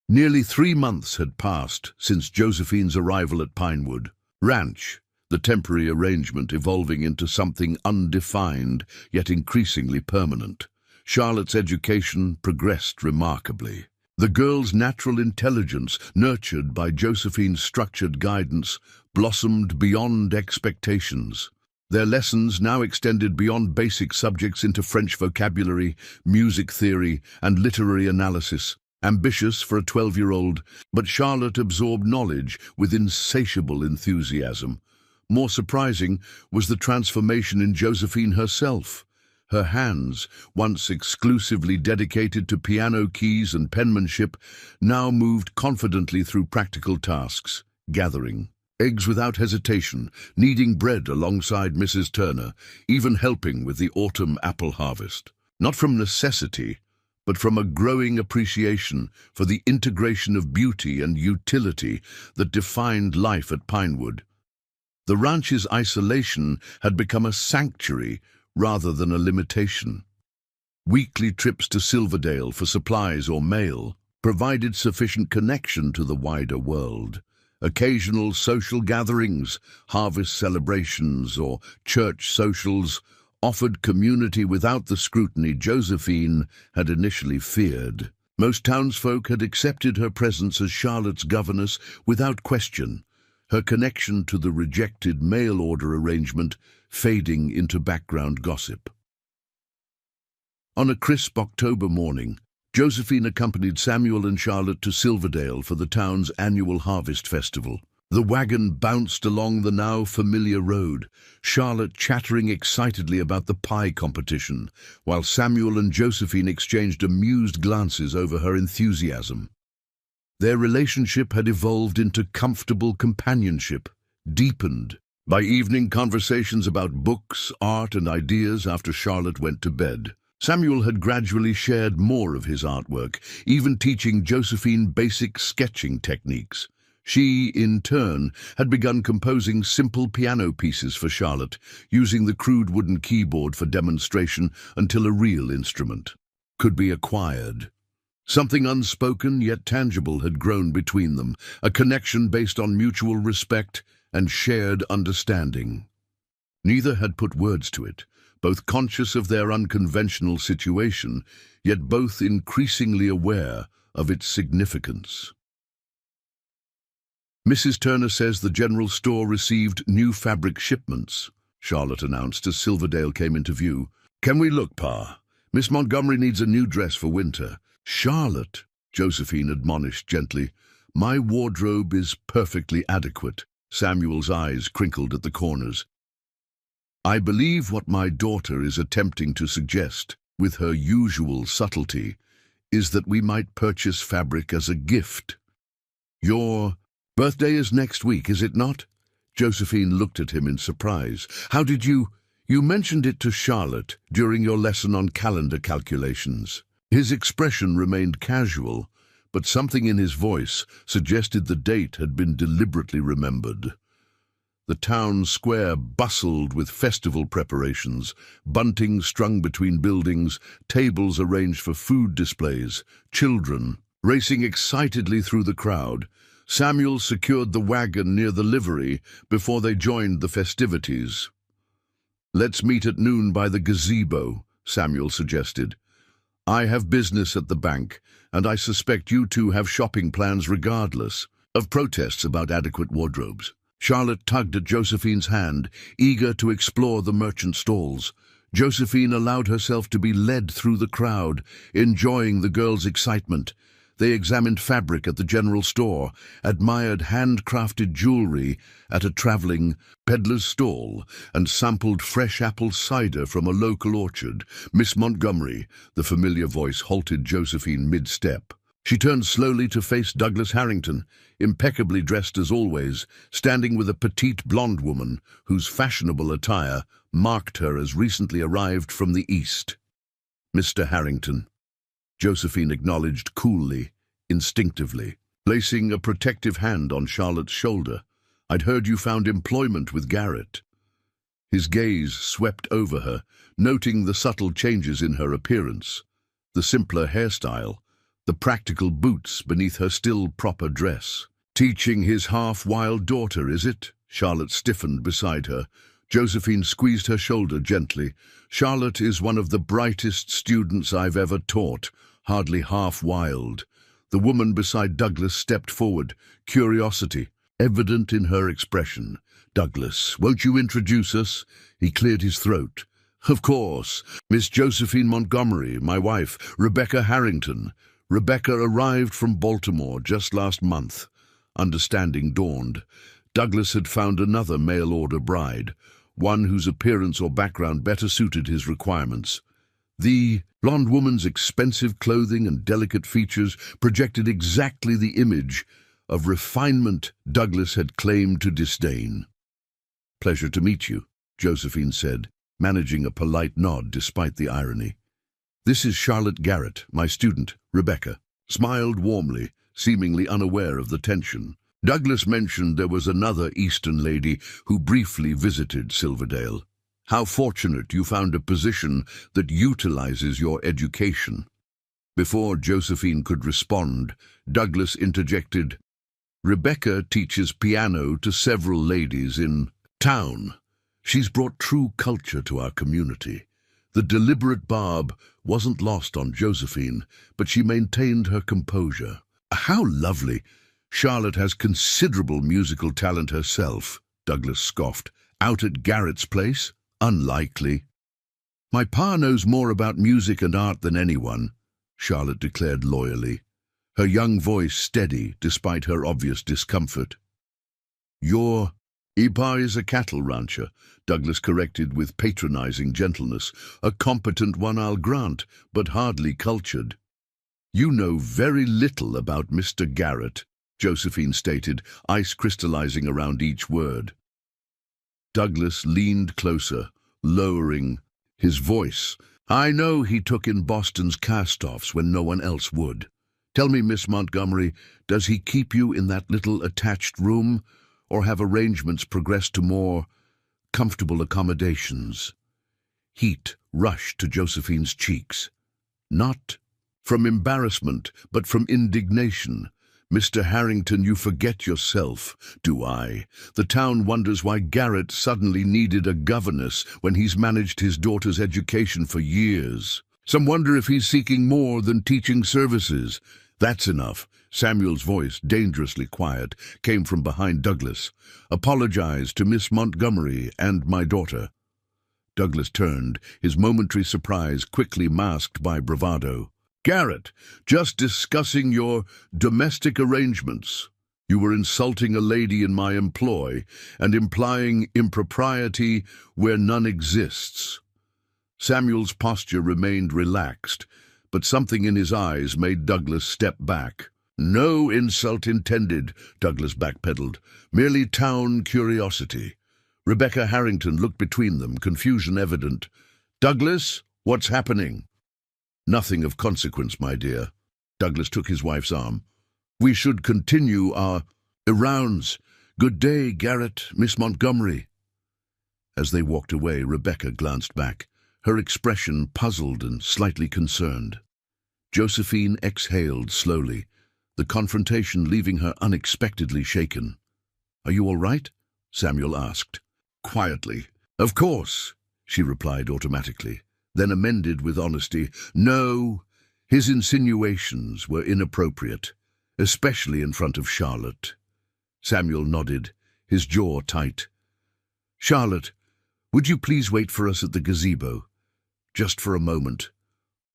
Nearly 3 months had passed since Josephine's arrival at Pinewood Ranch, the temporary arrangement evolving into something undefined yet increasingly permanent. Charlotte's education progressed remarkably. The girl's natural intelligence, nurtured by Josephine's structured guidance, blossomed beyond expectations. Their lessons now extended beyond basic subjects into French vocabulary, music theory, and literary analysis. Ambitious for a 12-year-old, but Charlotte absorbed knowledge with insatiable enthusiasm. More surprising was the transformation in Josephine herself. Her hands, once exclusively dedicated to piano keys and penmanship, now moved confidently through practical tasks, gathering eggs without hesitation, kneading bread alongside Mrs. Turner, even helping with the autumn apple harvest. Not from necessity, but from a growing appreciation for the integration of beauty and utility that defined life at Pinewood. The ranch's isolation had become a sanctuary rather than a limitation. Weekly trips to Silverdale for supplies or mail provided sufficient connection to the wider world. Occasional social gatherings, harvest celebrations, or church socials offered community without the scrutiny Josephine had initially feared. Most townsfolk had accepted her presence as Charlotte's governess without question, her connection to the rejected mail order arrangement fading into background gossip. On a crisp October morning, Josephine accompanied Samuel and Charlotte to Silverdale for the town's annual harvest festival. The wagon bounced along the now familiar road, Charlotte chattering excitedly about the pie competition, while Samuel and Josephine exchanged amused glances over her enthusiasm. Their relationship had evolved into comfortable companionship, deepened By evening, conversations about books, art, and ideas after Charlotte went to bed. Samuel had gradually shared more of his artwork, even teaching Josephine basic sketching techniques. She, in turn, had begun composing simple piano pieces for Charlotte, using the crude wooden keyboard for demonstration until a real instrument could be acquired. Something unspoken yet tangible had grown between them, a connection based on mutual respect and shared understanding. Neither had put words to it, both conscious of their unconventional situation, yet both increasingly aware of its significance. "Mrs. Turner says the general store received new fabric shipments," Charlotte announced as Silverdale came into view. "Can we look, Pa? Miss Montgomery needs a new dress for winter." "Charlotte," Josephine admonished gently, "my wardrobe is perfectly adequate." Samuel's eyes crinkled at the corners. "I believe what my daughter is attempting to suggest, with her usual subtlety, is that we might purchase fabric as a gift. Your birthday is next week, is it not?" Josephine looked at him in surprise. "How did you mentioned it to Charlotte during your lesson on calendar calculations." His expression remained casual, but something in his voice suggested the date had been deliberately remembered. The town square bustled with festival preparations, bunting strung between buildings, tables arranged for food displays, children racing excitedly through the crowd. Samuel secured the wagon near the livery before they joined the festivities. "Let's meet at noon by the gazebo," Samuel suggested. "I have business at the bank, and I suspect you two have shopping plans regardless of protests about adequate wardrobes." Charlotte tugged at Josephine's hand, eager to explore the merchant stalls. Josephine allowed herself to be led through the crowd, enjoying the girl's excitement. They examined fabric at the general store, admired handcrafted jewelry at a traveling peddler's stall, and sampled fresh apple cider from a local orchard. "Miss Montgomery," the familiar voice halted Josephine mid-step. She turned slowly to face Douglas Harrington, impeccably dressed as always, standing with a petite blonde woman whose fashionable attire marked her as recently arrived from the East. "Mr. Harrington," Josephine acknowledged coolly, instinctively, placing a protective hand on Charlotte's shoulder. "I'd heard you found employment with Garrett." His gaze swept over her, noting the subtle changes in her appearance, the simpler hairstyle, the practical boots beneath her still proper dress. "Teaching his half-wild daughter, is it?" Charlotte stiffened beside her. Josephine squeezed her shoulder gently. "Charlotte is one of the brightest students I've ever taught, hardly half-wild." The woman beside Douglas stepped forward, curiosity evident in her expression. "Douglas, won't you introduce us?" He cleared his throat. "Of course. Miss Josephine Montgomery, my wife, Rebecca Harrington." Rebecca arrived from Baltimore just last month. Understanding dawned. Douglas had found another mail-order bride, one whose appearance or background better suited his requirements. The blonde woman's expensive clothing and delicate features projected exactly the image of refinement Douglas had claimed to disdain. "Pleasure to meet you," Josephine said, managing a polite nod despite the irony. "This is Charlotte Garrett, my student, Rebecca," smiled warmly, seemingly unaware of the tension. "Douglas mentioned there was another Eastern lady who briefly visited Silverdale. How fortunate you found a position that utilizes your education." Before Josephine could respond, Douglas interjected, "Rebecca teaches piano to several ladies in town. She's brought true culture to our community." The deliberate barb wasn't lost on Josephine, but she maintained her composure. "How lovely! Charlotte has considerable musical talent herself," Douglas scoffed. "Out at Garrett's place? Unlikely." "My pa knows more about music and art than anyone," Charlotte declared loyally, her young voice steady despite her obvious discomfort. "Your Ipa is a cattle rancher," Douglas corrected with patronizing gentleness. "A competent one, I'll grant, but hardly cultured." "You know very little about Mr. Garrett," Josephine stated, ice crystallizing around each word. Douglas leaned closer, lowering his voice. I know he took in Boston's cast-offs when no one else would. Tell me, Miss Montgomery, does he keep you in that little attached room, or have arrangements progressed to more comfortable accommodations? Heat rushed to Josephine's cheeks. Not from embarrassment, but from indignation. Mr. Harrington, you forget yourself. Do I? The town wonders why Garrett suddenly needed a governess when he's managed his daughter's education for years. Some wonder if he's seeking more than teaching services. That's enough. Samuel's voice, dangerously quiet, came from behind Douglas. Apologize to Miss Montgomery and my daughter. Douglas turned, his momentary surprise quickly masked by bravado. Garrett, just discussing your domestic arrangements. You were insulting a lady in my employ and implying impropriety where none exists. Samuel's posture remained relaxed, but something in his eyes made Douglas step back. No insult intended, Douglas backpedaled. Merely town curiosity. Rebecca Harrington looked between them, confusion evident. Douglas, what's happening? Nothing of consequence, my dear. Douglas took his wife's arm. We should continue our rounds. Good day, Garrett, Miss Montgomery. As they walked away, Rebecca glanced back, her expression puzzled and slightly concerned. Josephine exhaled slowly, the confrontation leaving her unexpectedly shaken. Are you all right? Samuel asked. Quietly. Of course, she replied automatically, then amended with honesty. No, his insinuations were inappropriate, especially in front of Charlotte. Samuel nodded, his jaw tight. Charlotte, would you please wait for us at the gazebo? Just for a moment.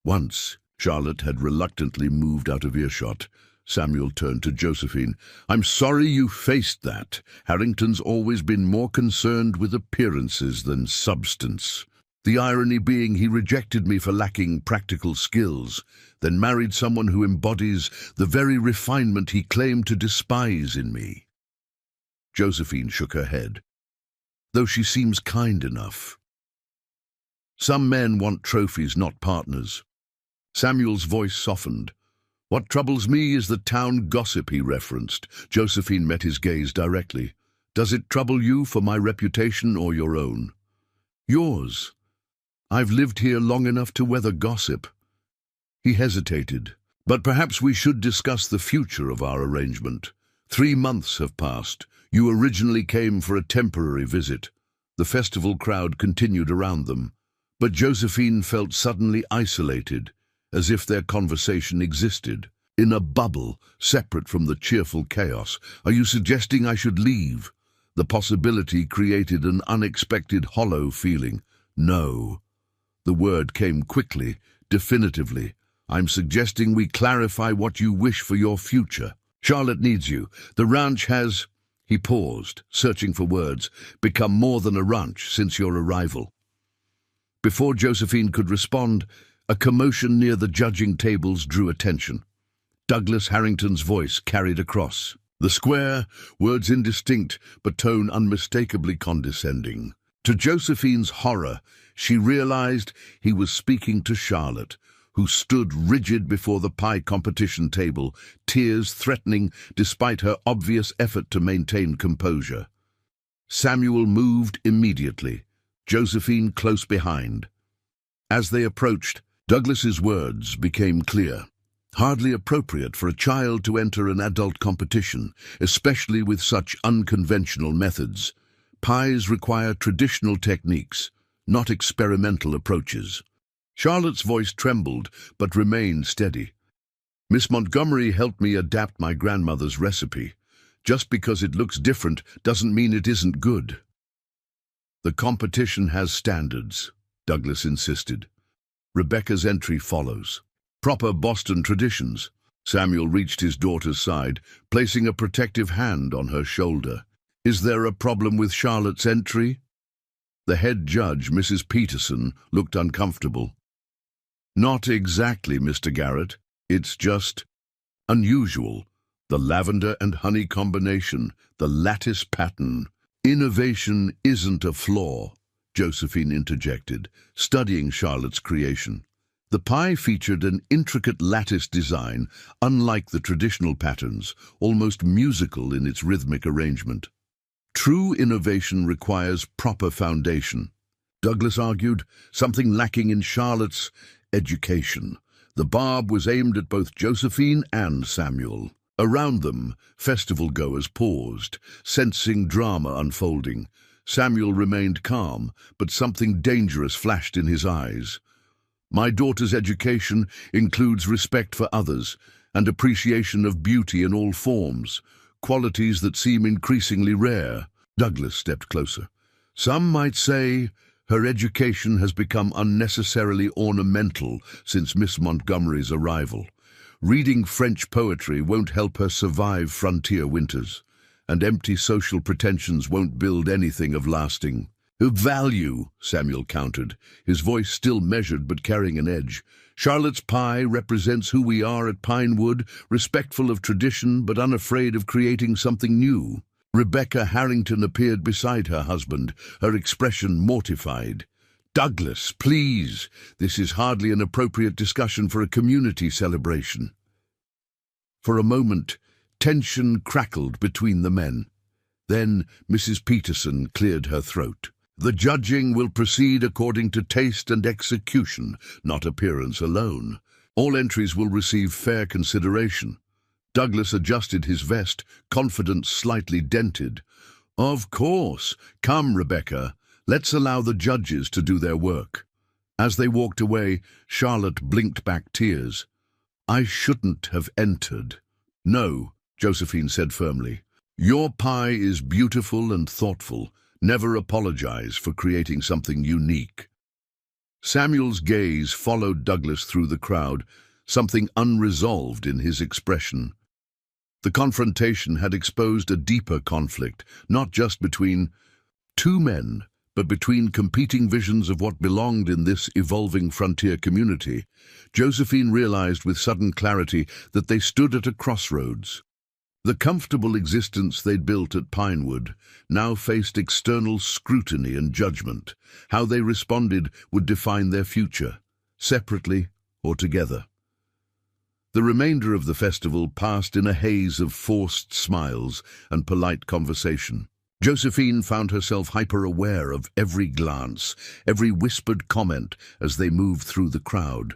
Once, Charlotte had reluctantly moved out of earshot. Samuel turned to Josephine. I'm sorry you faced that. Harrington's always been more concerned with appearances than substance. The irony being he rejected me for lacking practical skills, then married someone who embodies the very refinement he claimed to despise in me. Josephine shook her head. Though she seems kind enough. Some men want trophies, not partners. Samuel's voice softened. What troubles me is the town gossip he referenced. Josephine met his gaze directly. Does it trouble you for my reputation or your own? Yours. I've lived here long enough to weather gossip. He hesitated. But perhaps we should discuss the future of our arrangement. 3 months have passed. You originally came for a temporary visit. The festival crowd continued around them. But Josephine felt suddenly isolated, as if their conversation existed, in a bubble, separate from the cheerful chaos. Are you suggesting I should leave? The possibility created an unexpected hollow feeling. No. The word came quickly, definitively. I'm suggesting we clarify what you wish for your future. Charlotte needs you. The ranch has, he paused, searching for words, become more than a ranch since your arrival. Before Josephine could respond, a commotion near the judging tables drew attention. Douglas Harrington's voice carried across the square, words indistinct but tone unmistakably condescending. To Josephine's horror, she realized he was speaking to Charlotte, who stood rigid before the pie competition table, tears threatening despite her obvious effort to maintain composure. Samuel moved immediately, Josephine close behind. As they approached, Douglas's words became clear. Hardly appropriate for a child to enter an adult competition, especially with such unconventional methods. Pies require traditional techniques, not experimental approaches. Charlotte's voice trembled, but remained steady. Miss Montgomery helped me adapt my grandmother's recipe. Just because it looks different doesn't mean it isn't good. The competition has standards, Douglas insisted. Rebecca's entry follows. Proper Boston traditions. Samuel reached his daughter's side, placing a protective hand on her shoulder. Is there a problem with Charlotte's entry? The head judge, Mrs. Peterson, looked uncomfortable. Not exactly, Mr. Garrett. It's just unusual. The lavender and honey combination, the lattice pattern. Innovation isn't a flaw, Josephine interjected, studying Charlotte's creation. The pie featured an intricate lattice design, unlike the traditional patterns, almost musical in its rhythmic arrangement. True innovation requires proper foundation. Douglas argued, something lacking in Charlotte's education. The barb was aimed at both Josephine and Samuel. Around them, festival-goers paused, sensing drama unfolding. Samuel remained calm, but something dangerous flashed in his eyes. My daughter's education includes respect for others and appreciation of beauty in all forms, qualities that seem increasingly rare. Douglas stepped closer. Some might say her education has become unnecessarily ornamental since Miss Montgomery's arrival. Reading French poetry won't help her survive frontier winters, and empty social pretensions won't build anything of lasting value, Samuel countered, his voice still measured but carrying an edge. Charlotte's pie represents who we are at Pinewood, respectful of tradition but unafraid of creating something new. Rebecca Harrington appeared beside her husband, her expression mortified. Douglas, please, this is hardly an appropriate discussion for a community celebration. For a moment, tension crackled between the men. Then Mrs. Peterson cleared her throat. The judging will proceed according to taste and execution, not appearance alone. All entries will receive fair consideration. Douglas adjusted his vest, confidence slightly dented. Of course. Come, Rebecca. Let's allow the judges to do their work. As they walked away, Charlotte blinked back tears. I shouldn't have entered. No, Josephine said firmly. Your pie is beautiful and thoughtful. Never apologize for creating something unique. Samuel's gaze followed Douglas through the crowd, something unresolved in his expression. The confrontation had exposed a deeper conflict, not just between two men, but between competing visions of what belonged in this evolving frontier community. Josephine realized with sudden clarity that they stood at a crossroads. The comfortable existence they'd built at Pinewood now faced external scrutiny and judgment. How they responded would define their future, separately or together. The remainder of the festival passed in a haze of forced smiles and polite conversation. Josephine found herself hyper-aware of every glance, every whispered comment as they moved through the crowd.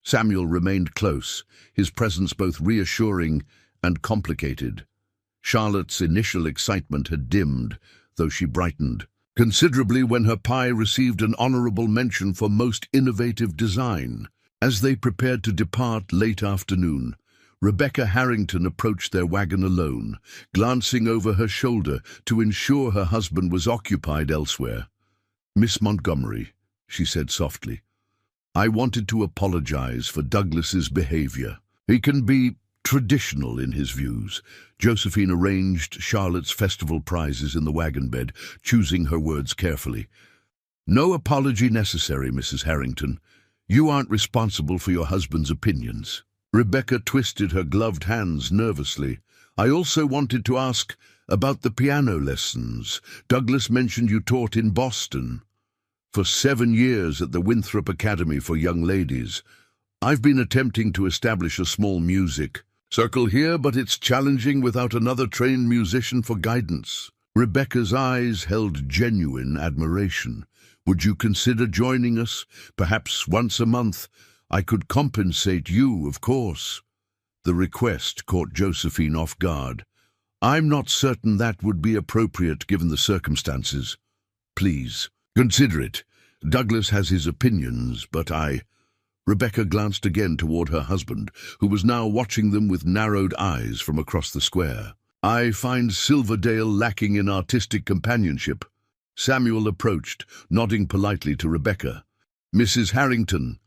Samuel remained close, his presence both reassuring and complicated. Charlotte's initial excitement had dimmed, though she brightened considerably when her pie received an honorable mention for most innovative design. As they prepared to depart late afternoon, Rebecca Harrington approached their wagon alone, glancing over her shoulder to ensure her husband was occupied elsewhere. Miss Montgomery, she said softly, I wanted to apologize for Douglas's behavior. He can be traditional in his views. Josephine arranged Charlotte's festival prizes in the wagon bed, choosing her words carefully. No apology necessary, Mrs. Harrington. You aren't responsible for your husband's opinions. Rebecca twisted her gloved hands nervously. I also wanted to ask about the piano lessons. Douglas mentioned you taught in Boston. For 7 years at the Winthrop Academy for Young Ladies. I've been attempting to establish a small music circle here, but it's challenging without another trained musician for guidance. Rebecca's eyes held genuine admiration. Would you consider joining us? Perhaps once a month. I could compensate you, of course. The request caught Josephine off guard. I'm not certain that would be appropriate given the circumstances. Please, consider it. Douglas has his opinions, but Rebecca glanced again toward her husband, who was now watching them with narrowed eyes from across the square. I find Silverdale lacking in artistic companionship. Samuel approached, nodding politely to Rebecca. Mrs. Harrington,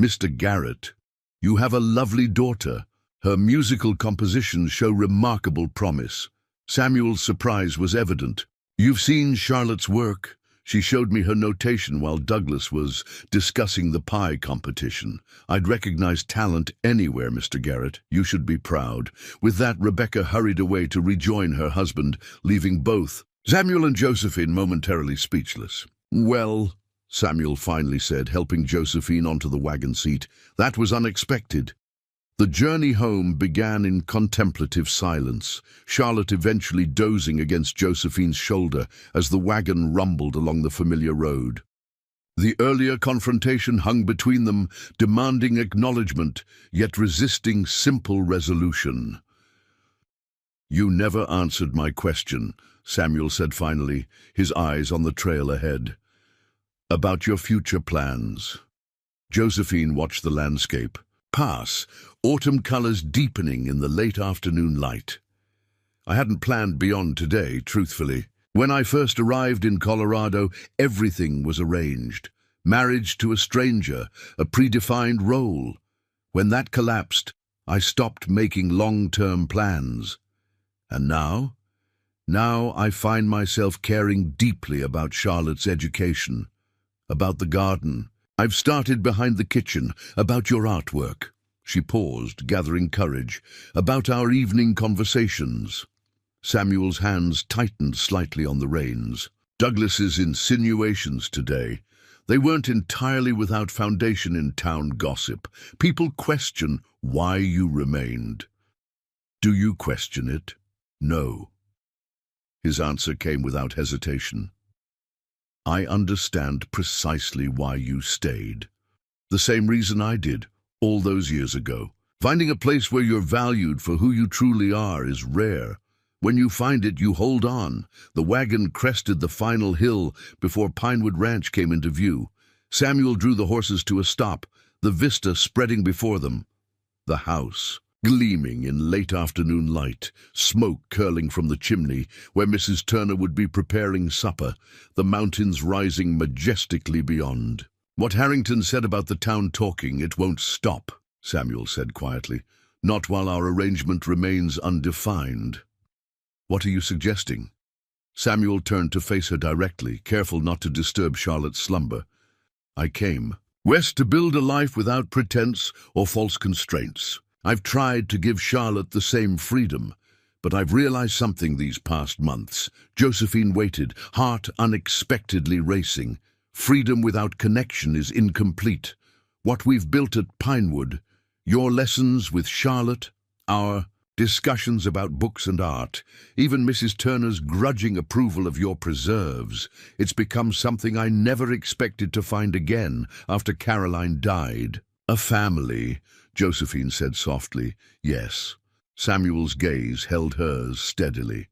Mr. Garrett, you have a lovely daughter. Her musical compositions show remarkable promise. Samuel's surprise was evident. You've seen Charlotte's work? She showed me her notation while Douglas was discussing the pie competition. I'd recognize talent anywhere, Mr. Garrett. You should be proud. With that, Rebecca hurried away to rejoin her husband, leaving both Samuel and Josephine momentarily speechless. "Well," Samuel finally said, helping Josephine onto the wagon seat, "that was unexpected." The journey home began in contemplative silence, Charlotte eventually dozing against Josephine's shoulder as the wagon rumbled along the familiar road. The earlier confrontation hung between them, demanding acknowledgement, yet resisting simple resolution. "You never answered my question," Samuel said finally, his eyes on the trail ahead. "About your future plans." Josephine watched the landscape pass, autumn colors deepening in the late afternoon light. "I hadn't planned beyond today, truthfully. When I first arrived in Colorado, everything was arranged. Marriage to a stranger, a predefined role. When that collapsed, I stopped making long-term plans. And now I find myself caring deeply about Charlotte's education, about the garden. I've started behind the kitchen, about your artwork." She paused, gathering courage. "About our evening conversations." Samuel's hands tightened slightly on the reins. Douglas's insinuations today, they weren't entirely without foundation in town gossip. People question why you remained. "Do you question it?" "No." His answer came without hesitation. "I understand precisely why you stayed. The same reason I did, all those years ago. Finding a place where you're valued for who you truly are is rare. When you find it, you hold on." The wagon crested the final hill before Pinewood Ranch came into view. Samuel drew the horses to a stop, the vista spreading before them. The house, gleaming in late afternoon light, smoke curling from the chimney where Mrs. Turner would be preparing supper, the mountains rising majestically beyond. "What Harrington said about the town talking, it won't stop," Samuel said quietly. "Not while our arrangement remains undefined." "What are you suggesting?" Samuel turned to face her directly, careful not to disturb Charlotte's slumber. "I came west to build a life without pretense or false constraints. I've tried to give Charlotte the same freedom, but I've realized something these past months." Josephine waited, heart unexpectedly racing. "Freedom without connection is incomplete. What we've built at Pinewood, your lessons with Charlotte, our discussions about books and art, even Mrs. Turner's grudging approval of your preserves, it's become something I never expected to find again after Caroline died." "A family," Josephine said softly. "Yes." Samuel's gaze held hers steadily.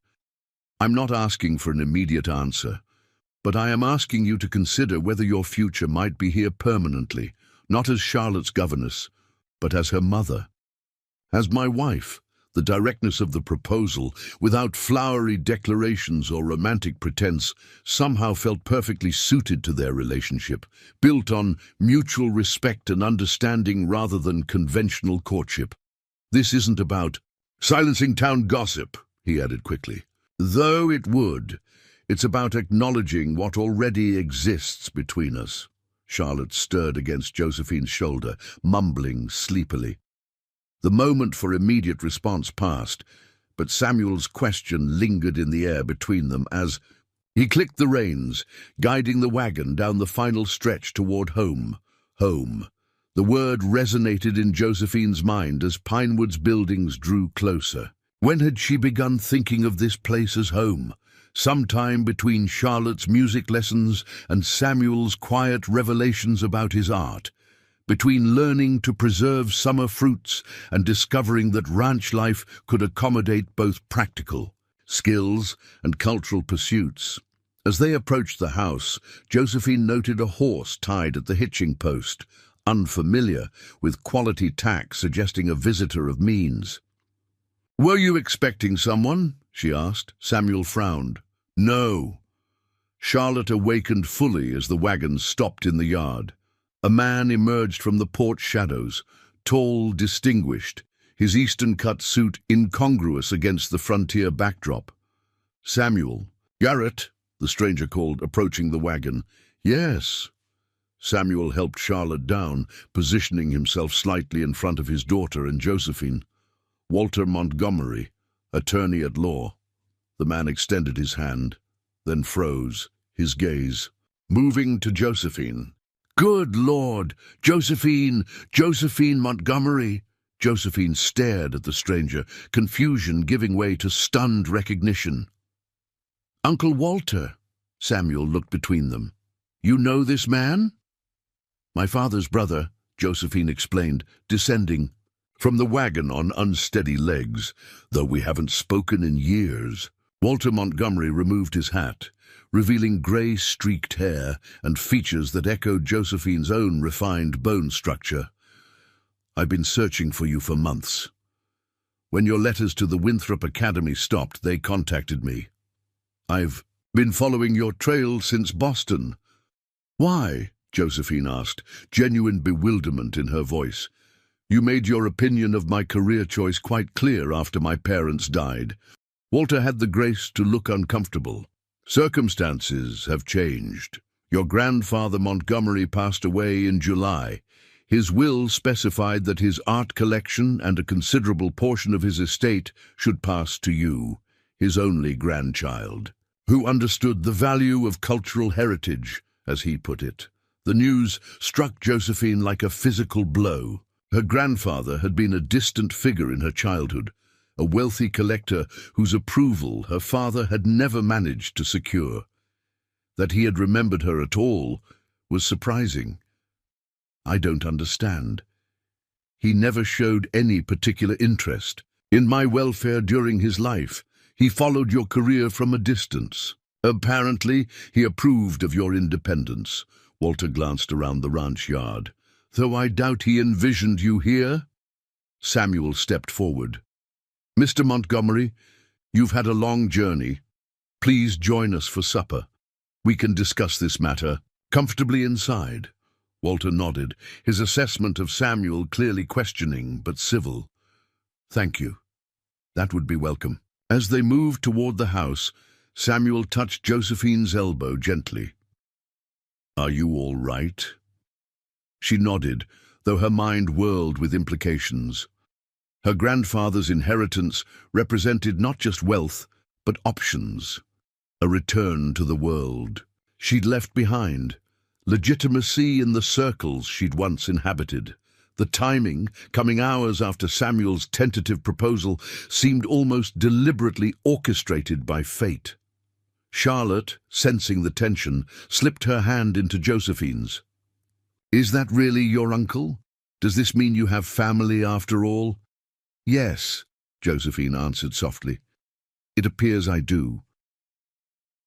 "I'm not asking for an immediate answer, but I am asking you to consider whether your future might be here permanently, not as Charlotte's governess, but as her mother. As my wife." The directness of the proposal, without flowery declarations or romantic pretense, somehow felt perfectly suited to their relationship, built on mutual respect and understanding rather than conventional courtship. "This isn't about silencing town gossip," he added quickly. "Though it would. It's about acknowledging what already exists between us." Charlotte stirred against Josephine's shoulder, mumbling sleepily. The moment for immediate response passed, but Samuel's question lingered in the air between them as he clicked the reins, guiding the wagon down the final stretch toward home. Home. The word resonated in Josephine's mind as Pinewood's buildings drew closer. When had she begun thinking of this place as home? Sometime between Charlotte's music lessons and Samuel's quiet revelations about his art. Between learning to preserve summer fruits and discovering that ranch life could accommodate both practical skills and cultural pursuits. As they approached the house, Josephine noted a horse tied at the hitching post, unfamiliar, with quality tack suggesting a visitor of means. "Were you expecting someone?" she asked. Samuel frowned. "No." Charlotte awakened fully as the wagon stopped in the yard. A man emerged from the porch shadows, tall, distinguished, his Eastern-cut suit incongruous against the frontier backdrop. "Samuel." "Garrett," the stranger called, approaching the wagon. "Yes." Samuel helped Charlotte down, positioning himself slightly in front of his daughter and Josephine. "Walter Montgomery, attorney at law." The man extended his hand. then froze, his gaze moving to Josephine. "Good Lord! Josephine! Josephine Montgomery!" Josephine stared at the stranger, confusion giving way to stunned recognition. "Uncle Walter," Samuel looked between them. "You know this man?" "My father's brother," Josephine explained, descending from the wagon on unsteady legs, "though we haven't spoken in years." Walter Montgomery removed his hat, revealing grey-streaked hair and features that echoed Josephine's own refined bone structure. "I've been searching for you for months. When your letters to the Winthrop Academy stopped, they contacted me. I've been following your trail since Boston." "Why?" Josephine asked, genuine bewilderment in her voice. "You made your opinion of my career choice quite clear after my parents died." Walter had the grace to look uncomfortable. "Circumstances have changed. Your grandfather Montgomery passed away in July. His will specified that his art collection and a considerable portion of his estate should pass to you, his only grandchild, who understood the value of cultural heritage, as he put it." The news struck Josephine like a physical blow. Her grandfather had been a distant figure in her childhood, a wealthy collector whose approval her father had never managed to secure. That he had remembered her at all was surprising. "I don't understand. He never showed any particular interest in my welfare during his life. He followed your career from a distance. Apparently, he approved of your independence." Walter glanced around the ranch yard. "Though I doubt he envisioned you here." Samuel stepped forward. "Mr. Montgomery, you've had a long journey. Please join us for supper. We can discuss this matter comfortably inside." Walter nodded, his assessment of Samuel clearly questioning but civil. "Thank you. That would be welcome." As they moved toward the house, Samuel touched Josephine's elbow gently. "Are you all right?" She nodded, though her mind whirled with implications. Her grandfather's inheritance represented not just wealth, but options. A return to the world she'd left behind, legitimacy in the circles she'd once inhabited. The timing, coming hours after Samuel's tentative proposal, seemed almost deliberately orchestrated by fate. Charlotte, sensing the tension, slipped her hand into Josephine's. "Is that really your uncle? Does this mean you have family after all?" "Yes," Josephine answered softly. "It appears I do."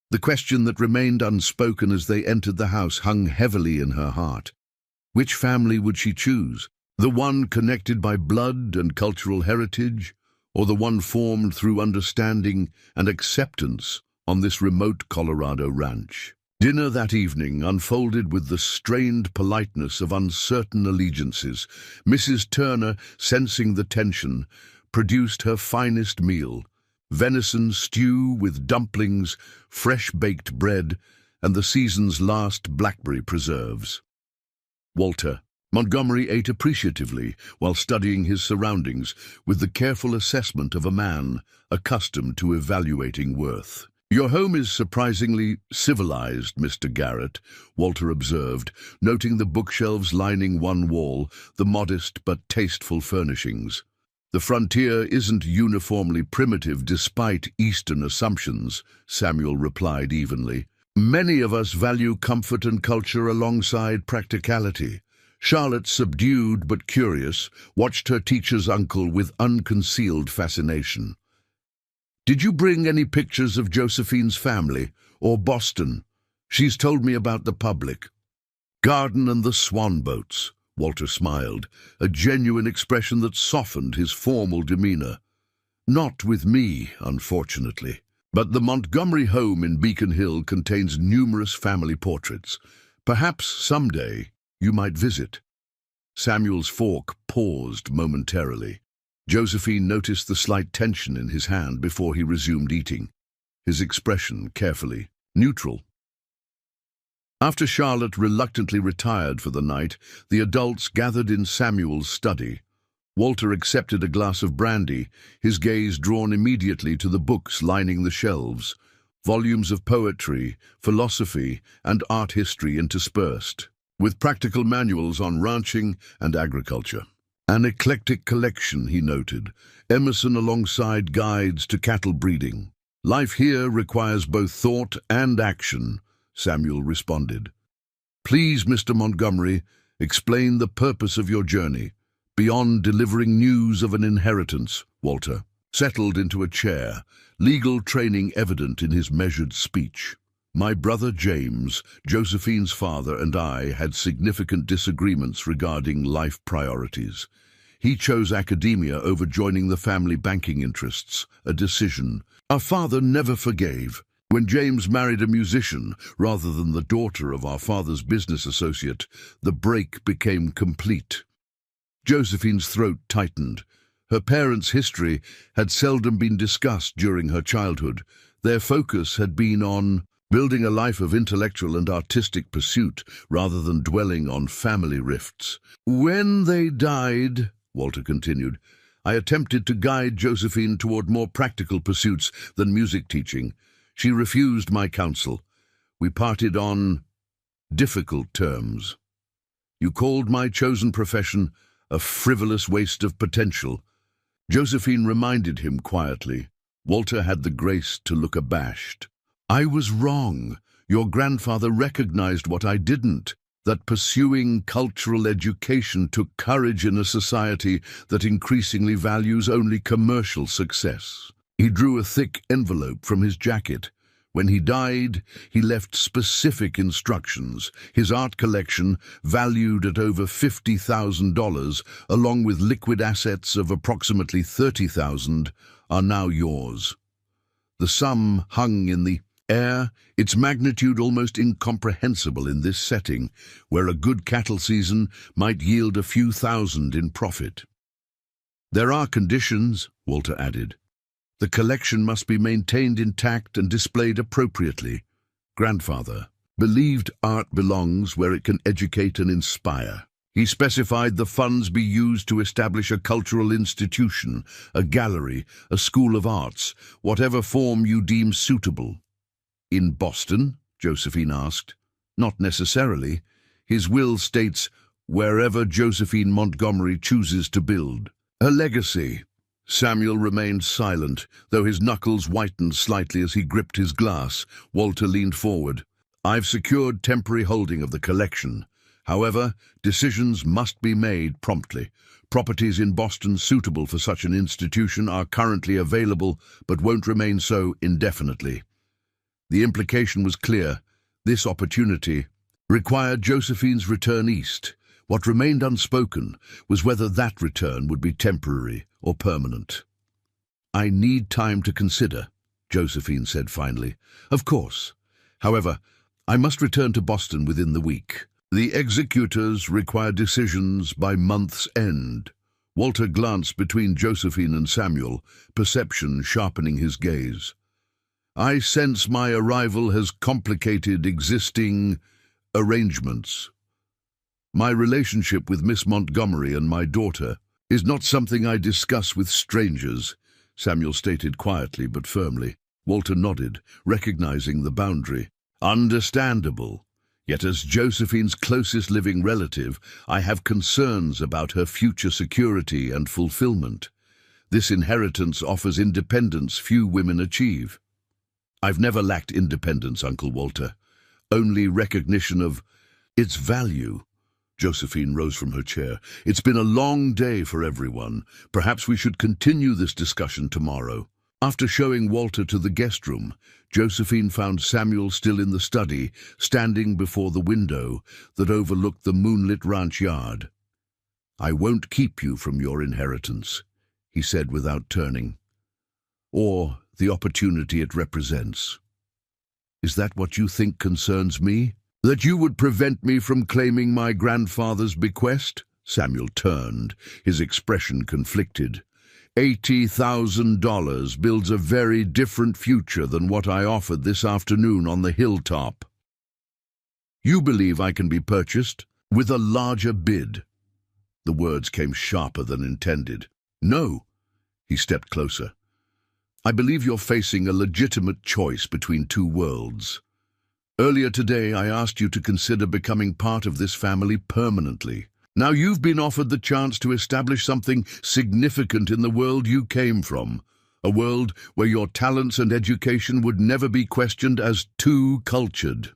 The question that remained unspoken as they entered the house hung heavily in her heart. Which family would she choose? The one connected by blood and cultural heritage, or the one formed through understanding and acceptance on this remote Colorado ranch? Dinner that evening unfolded with the strained politeness of uncertain allegiances. Mrs. Turner, sensing the tension, produced her finest meal: venison stew with dumplings, fresh-baked bread, and the season's last blackberry preserves. Walter Montgomery ate appreciatively while studying his surroundings with the careful assessment of a man accustomed to evaluating worth. "Your home is surprisingly civilized, Mr. Garrett," Walter observed, noting the bookshelves lining one wall, the modest but tasteful furnishings. "The frontier isn't uniformly primitive despite Eastern assumptions," Samuel replied evenly. "Many of us value comfort and culture alongside practicality." Charlotte, subdued but curious, watched her teacher's uncle with unconcealed fascination. "Did you bring any pictures of Josephine's family, or Boston? She's told me about the public." "Garden and the swan boats," Walter smiled, a genuine expression that softened his formal demeanor. "Not with me, unfortunately. But the Montgomery home in Beacon Hill contains numerous family portraits. Perhaps someday you might visit." Samuel's fork paused momentarily. Josephine noticed the slight tension in his hand before he resumed eating, his expression carefully neutral. After Charlotte reluctantly retired for the night, the adults gathered in Samuel's study. Walter accepted a glass of brandy, his gaze drawn immediately to the books lining the shelves. volumes of poetry, philosophy, and art history interspersed, with practical manuals on ranching and agriculture. An eclectic collection, he noted, Emerson alongside guides to cattle breeding. Life here requires both thought and action, Samuel responded. Please, Mr. Montgomery, explain the purpose of your journey, beyond delivering news of an inheritance. Walter settled into a chair, legal training evident in his measured speech. My brother James, Josephine's father, and I had significant disagreements regarding life priorities. He chose academia over joining the family banking interests, a decision our father never forgave. When James married a musician rather than the daughter of our father's business associate, the break became complete. Josephine's throat tightened. Her parents' history had seldom been discussed during her childhood. Their focus had been on building a life of intellectual and artistic pursuit rather than dwelling on family rifts. When they died, Walter continued, I attempted to guide Josephine toward more practical pursuits than music teaching. She refused my counsel. We parted on difficult terms. You called my chosen profession a frivolous waste of potential. Josephine reminded him quietly. Walter had the grace to look abashed. I was wrong. Your grandfather recognized what I didn't, that pursuing cultural education took courage in a society that increasingly values only commercial success. He drew a thick envelope from his jacket. When he died, he left specific instructions. His art collection, valued at over $50,000, along with liquid assets of approximately $30,000, are now yours. The sum hung in the air, its magnitude almost incomprehensible in this setting, where a good cattle season might yield a few thousand in profit. There are conditions, Walter added. The collection must be maintained intact and displayed appropriately. Grandfather believed art belongs where it can educate and inspire. He specified the funds be used to establish a cultural institution, a gallery, a school of arts, whatever form you deem suitable. In Boston? Josephine asked. Not necessarily. His will states, wherever Josephine Montgomery chooses to build. Her legacy. Samuel remained silent, though his knuckles whitened slightly as he gripped his glass. Walter leaned forward. I've secured temporary holding of the collection. However, decisions must be made promptly. Properties in Boston suitable for such an institution are currently available, but won't remain so indefinitely. The implication was clear. This opportunity required Josephine's return east. What remained unspoken was whether that return would be temporary or permanent. I need time to consider, Josephine said finally. Of course. However, I must return to Boston within the week. The executors require decisions by month's end. Walter glanced between Josephine and Samuel, perception sharpening his gaze. I sense my arrival has complicated existing arrangements. My relationship with Miss Montgomery and my daughter is not something I discuss with strangers, Samuel stated quietly but firmly. Walter nodded, recognizing the boundary. Understandable. Yet as Josephine's closest living relative, I have concerns about her future security and fulfillment. This inheritance offers independence few women achieve. I've never lacked independence, Uncle Walter. Only recognition of its value. Josephine rose from her chair. It's been a long day for everyone. Perhaps we should continue this discussion tomorrow. After showing Walter to the guest room, Josephine found Samuel still in the study, standing before the window that overlooked the moonlit ranch yard. I won't keep you from your inheritance, he said without turning. Or the opportunity it represents. Is that what you think concerns me? That you would prevent me from claiming my grandfather's bequest? Samuel turned, his expression conflicted. $80,000 builds a very different future than what I offered this afternoon on the hilltop. You believe I can be purchased with a larger bid. The words came sharper than intended. No. He stepped closer. I believe you're facing a legitimate choice between two worlds. Earlier today, I asked you to consider becoming part of this family permanently. Now you've been offered the chance to establish something significant in the world you came from, a world where your talents and education would never be questioned as too cultured.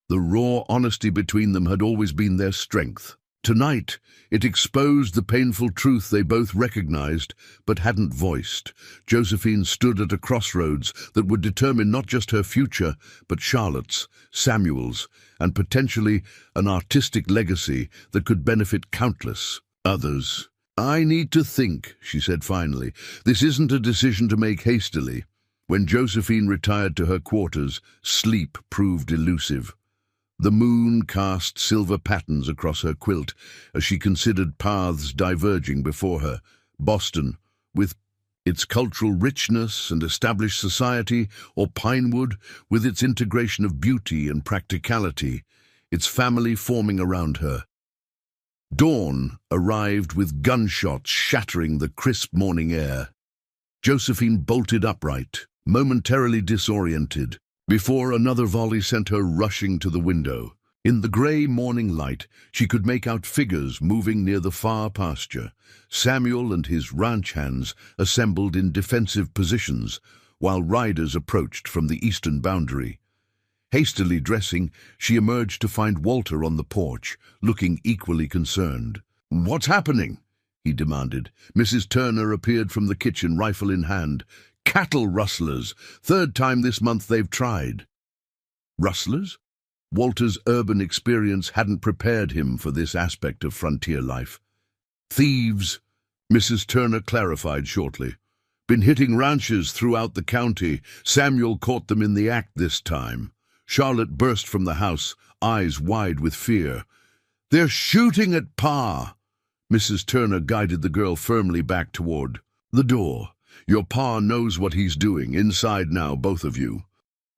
The raw honesty between them had always been their strength. Tonight, it exposed the painful truth they both recognized but hadn't voiced. Josephine stood at a crossroads that would determine not just her future, but Charlotte's, Samuel's, and potentially an artistic legacy that could benefit countless others. "I need to think," she said finally. "This isn't a decision to make hastily." When Josephine retired to her quarters, sleep proved elusive. The moon cast silver patterns across her quilt as she considered paths diverging before her. Boston, with its cultural richness and established society, or Pinewood, with its integration of beauty and practicality, its family forming around her. Dawn arrived with gunshots shattering the crisp morning air. Josephine bolted upright, momentarily disoriented, before another volley sent her rushing to the window. In the grey morning light, she could make out figures moving near the far pasture. Samuel and his ranch hands assembled in defensive positions, while riders approached from the eastern boundary. Hastily dressing, she emerged to find Walter on the porch, looking equally concerned. "What's happening?" he demanded. Mrs. Turner appeared from the kitchen, rifle in hand. "Cattle rustlers. Third time this month they've tried." Rustlers? Walter's urban experience hadn't prepared him for this aspect of frontier life. "Thieves," Mrs. Turner clarified shortly. "Been hitting ranches throughout the county. Samuel caught them in the act this time." Charlotte burst from the house, eyes wide with fear. "They're shooting at Pa!" Mrs. Turner guided the girl firmly back toward the door. "Your pa knows what he's doing. Inside now, both of you."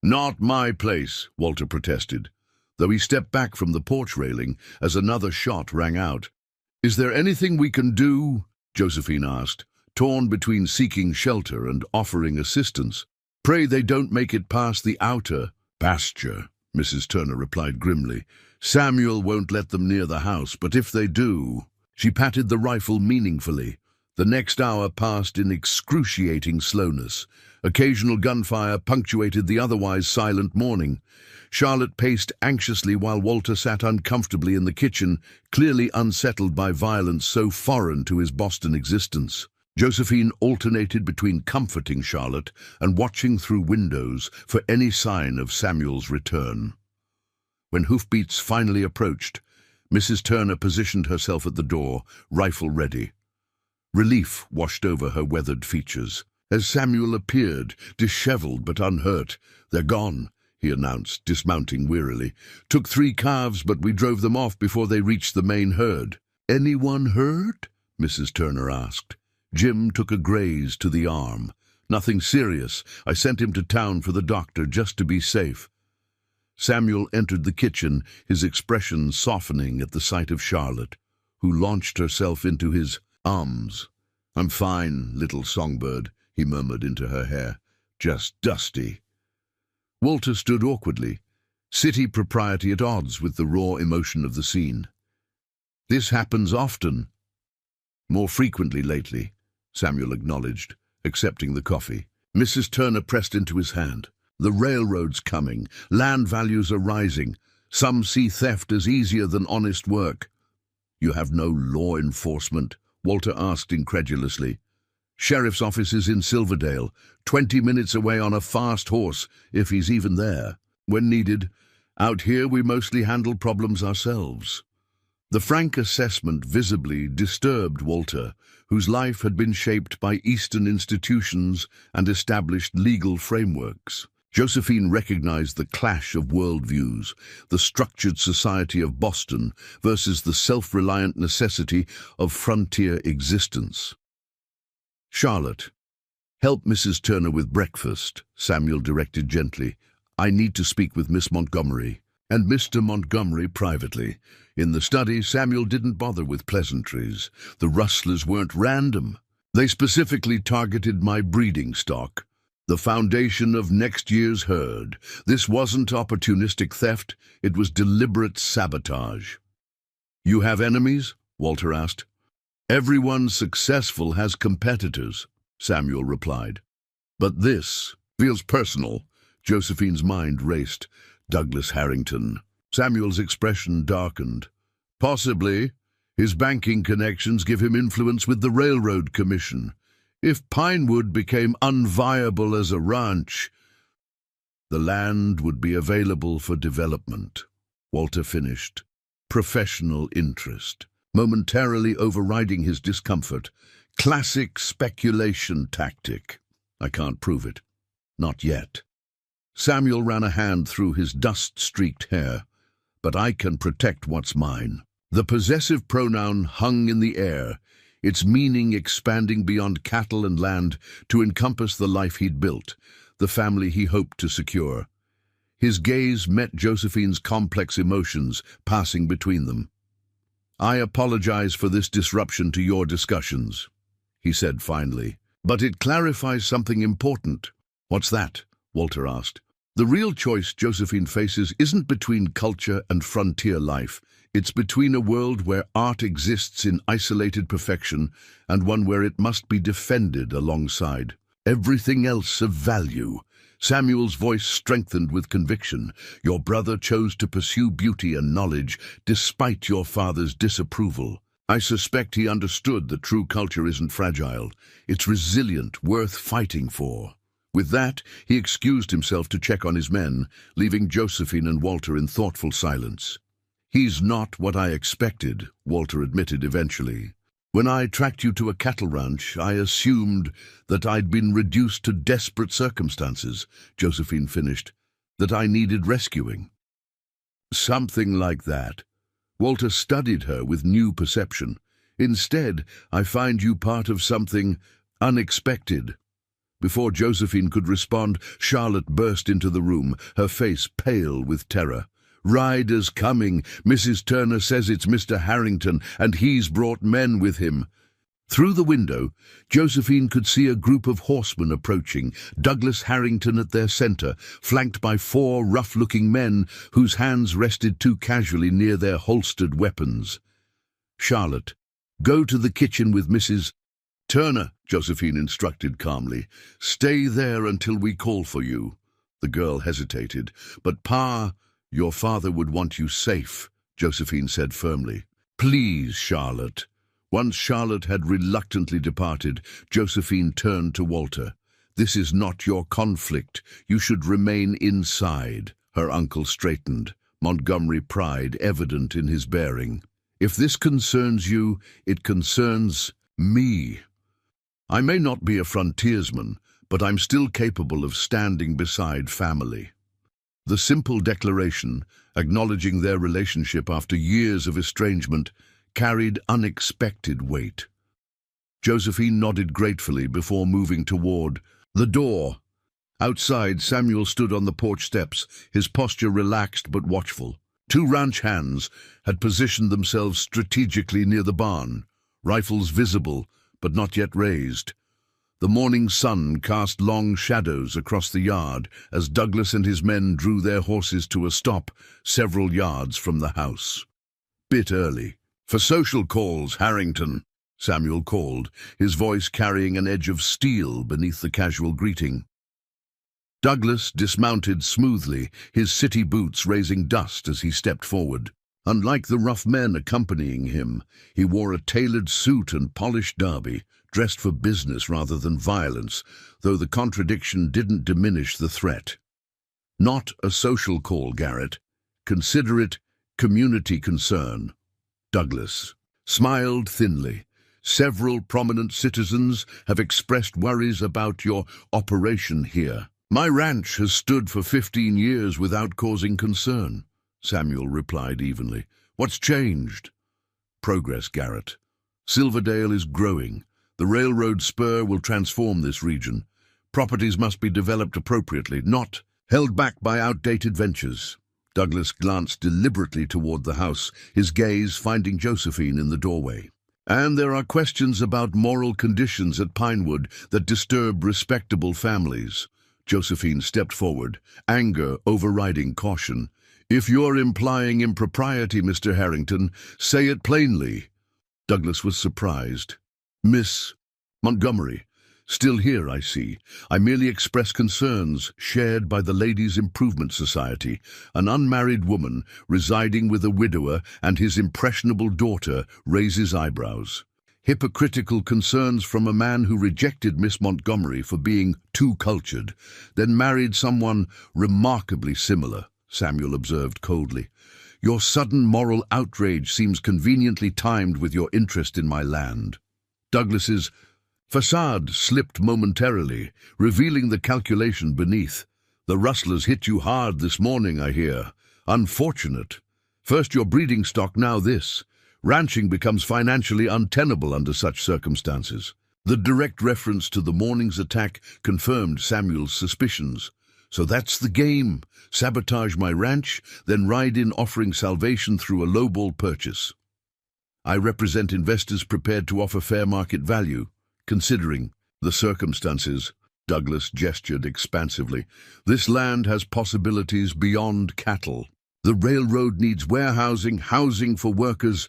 "Not my place," Walter protested, though he stepped back from the porch railing as another shot rang out. "Is there anything we can do?" Josephine asked, torn between seeking shelter and offering assistance. "Pray they don't make it past the outer pasture," Mrs. Turner replied grimly. "Samuel won't let them near the house, but if they do—" She patted the rifle meaningfully. The next hour passed in excruciating slowness. Occasional gunfire punctuated the otherwise silent morning. Charlotte paced anxiously while Walter sat uncomfortably in the kitchen, clearly unsettled by violence so foreign to his Boston existence. Josephine alternated between comforting Charlotte and watching through windows for any sign of Samuel's return. When hoofbeats finally approached, Mrs. Turner positioned herself at the door, rifle ready. Relief washed over her weathered features. As Samuel appeared, disheveled but unhurt. "They're gone," he announced, dismounting wearily. "Took 3 calves, but we drove them off before they reached the main herd." "Anyone hurt?" Mrs. Turner asked. Jim took a graze to the arm. "Nothing serious. I sent him to town for the doctor just to be safe." Samuel entered the kitchen, his expression softening at the sight of Charlotte, who launched herself into his arms. "I'm fine, little songbird," he murmured into her hair. "Just dusty." Walter stood awkwardly, city propriety at odds with the raw emotion of the scene. "This happens often." "More frequently lately," Samuel acknowledged, accepting the coffee. Mrs. Turner pressed into his hand. "The railroad's coming. Land values are rising. Some see theft as easier than honest work." "You have no law enforcement?" Walter asked incredulously. "Sheriff's office is in Silverdale, 20 minutes away on a fast horse, if he's even there. When needed. Out here we mostly handle problems ourselves." The frank assessment visibly disturbed Walter, whose life had been shaped by Eastern institutions and established legal frameworks. Josephine recognized the clash of worldviews, the structured society of Boston versus the self-reliant necessity of frontier existence. "Charlotte, help Mrs. Turner with breakfast," Samuel directed gently. "I need to speak with Miss Montgomery." And Mr. Montgomery privately. In the study, Samuel didn't bother with pleasantries. The rustlers weren't random. They specifically targeted my breeding stock, the foundation of next year's herd. This wasn't opportunistic theft, it was deliberate sabotage. You have enemies? Walter asked. Everyone successful has competitors, Samuel replied. But this feels personal. Josephine's mind raced. Douglas Harrington. Samuel's expression darkened. Possibly. His banking connections give him influence with the Railroad Commission. If Pinewood became unviable as a ranch, the land would be available for development. Walter finished. Professional interest, momentarily overriding his discomfort. Classic speculation tactic. I can't prove it. Not yet. Samuel ran a hand through his dust-streaked hair. But I can protect what's mine. The possessive pronoun hung in the air, its meaning expanding beyond cattle and land to encompass the life he'd built, the family he hoped to secure. His gaze met Josephine's complex emotions passing between them. I apologize for this disruption to your discussions, he said finally, but it clarifies something important. What's that? Walter asked. The real choice Josephine faces isn't between culture and frontier life. It's between a world where art exists in isolated perfection and one where it must be defended alongside everything else of value. Samuel's voice strengthened with conviction. Your brother chose to pursue beauty and knowledge despite your father's disapproval. I suspect he understood that true culture isn't fragile. It's resilient, worth fighting for. With that, he excused himself to check on his men, leaving Josephine and Walter in thoughtful silence. He's not what I expected, Walter admitted eventually. When I tracked you to a cattle ranch, I assumed that I'd been reduced to desperate circumstances, Josephine finished, that I needed rescuing. Something like that. Walter studied her with new perception. Instead, I find you part of something unexpected. Before Josephine could respond, Charlotte burst into the room, her face pale with terror. Riders coming. Mrs. Turner says it's Mr. Harrington, and he's brought men with him. Through the window, Josephine could see a group of horsemen approaching, Douglas Harrington at their center, flanked by 4 rough-looking men whose hands rested too casually near their holstered weapons. Charlotte, go to the kitchen with Mrs. Turner, Josephine instructed calmly. Stay there until we call for you. The girl hesitated. But Pa, your father would want you safe, Josephine said firmly. Please, Charlotte. Once Charlotte had reluctantly departed, Josephine turned to Walter. This is not your conflict. You should remain inside. Her uncle straightened, Montgomery pride evident in his bearing. If this concerns you, it concerns me. I may not be a frontiersman, but I'm still capable of standing beside family. The simple declaration, acknowledging their relationship after years of estrangement, carried unexpected weight. Josephine nodded gratefully before moving toward the door. Outside, Samuel stood on the porch steps, his posture relaxed but watchful. 2 ranch hands had positioned themselves strategically near the barn, rifles visible but not yet raised. The morning sun cast long shadows across the yard as Douglas and his men drew their horses to a stop several yards from the house. Bit early. For social calls, Harrington, Samuel called, his voice carrying an edge of steel beneath the casual greeting. Douglas dismounted smoothly, his city boots raising dust as he stepped forward. Unlike the rough men accompanying him, he wore a tailored suit and polished derby, dressed for business rather than violence, though the contradiction didn't diminish the threat. Not a social call, Garrett. Consider it community concern. Douglas smiled thinly. Several prominent citizens have expressed worries about your operation here. My ranch has stood for 15 years without causing concern, Samuel replied evenly. What's changed? Progress, Garrett. Silverdale is growing. The railroad spur will transform this region. Properties must be developed appropriately, not held back by outdated ventures. Douglas glanced deliberately toward the house, his gaze finding Josephine in the doorway. And there are questions about moral conditions at Pinewood that disturb respectable families. Josephine stepped forward, anger overriding caution. If you're implying impropriety, Mr. Harrington, say it plainly. Douglas was surprised. Miss Montgomery, still here, I see. I merely express concerns shared by the Ladies' Improvement Society. An unmarried woman residing with a widower and his impressionable daughter raises eyebrows. Hypocritical concerns from a man who rejected Miss Montgomery for being too cultured, then married someone remarkably similar, Samuel observed coldly. Your sudden moral outrage seems conveniently timed with your interest in my land. Douglas's facade slipped momentarily, revealing the calculation beneath. The rustlers hit you hard this morning, I hear. Unfortunate. First your breeding stock, now this. Ranching becomes financially untenable under such circumstances. The direct reference to the morning's attack confirmed Samuel's suspicions. So that's the game. Sabotage my ranch, then ride in offering salvation through a lowball purchase. I represent investors prepared to offer fair market value. Considering the circumstances, Douglas gestured expansively. This land has possibilities beyond cattle. The railroad needs warehousing, housing for workers.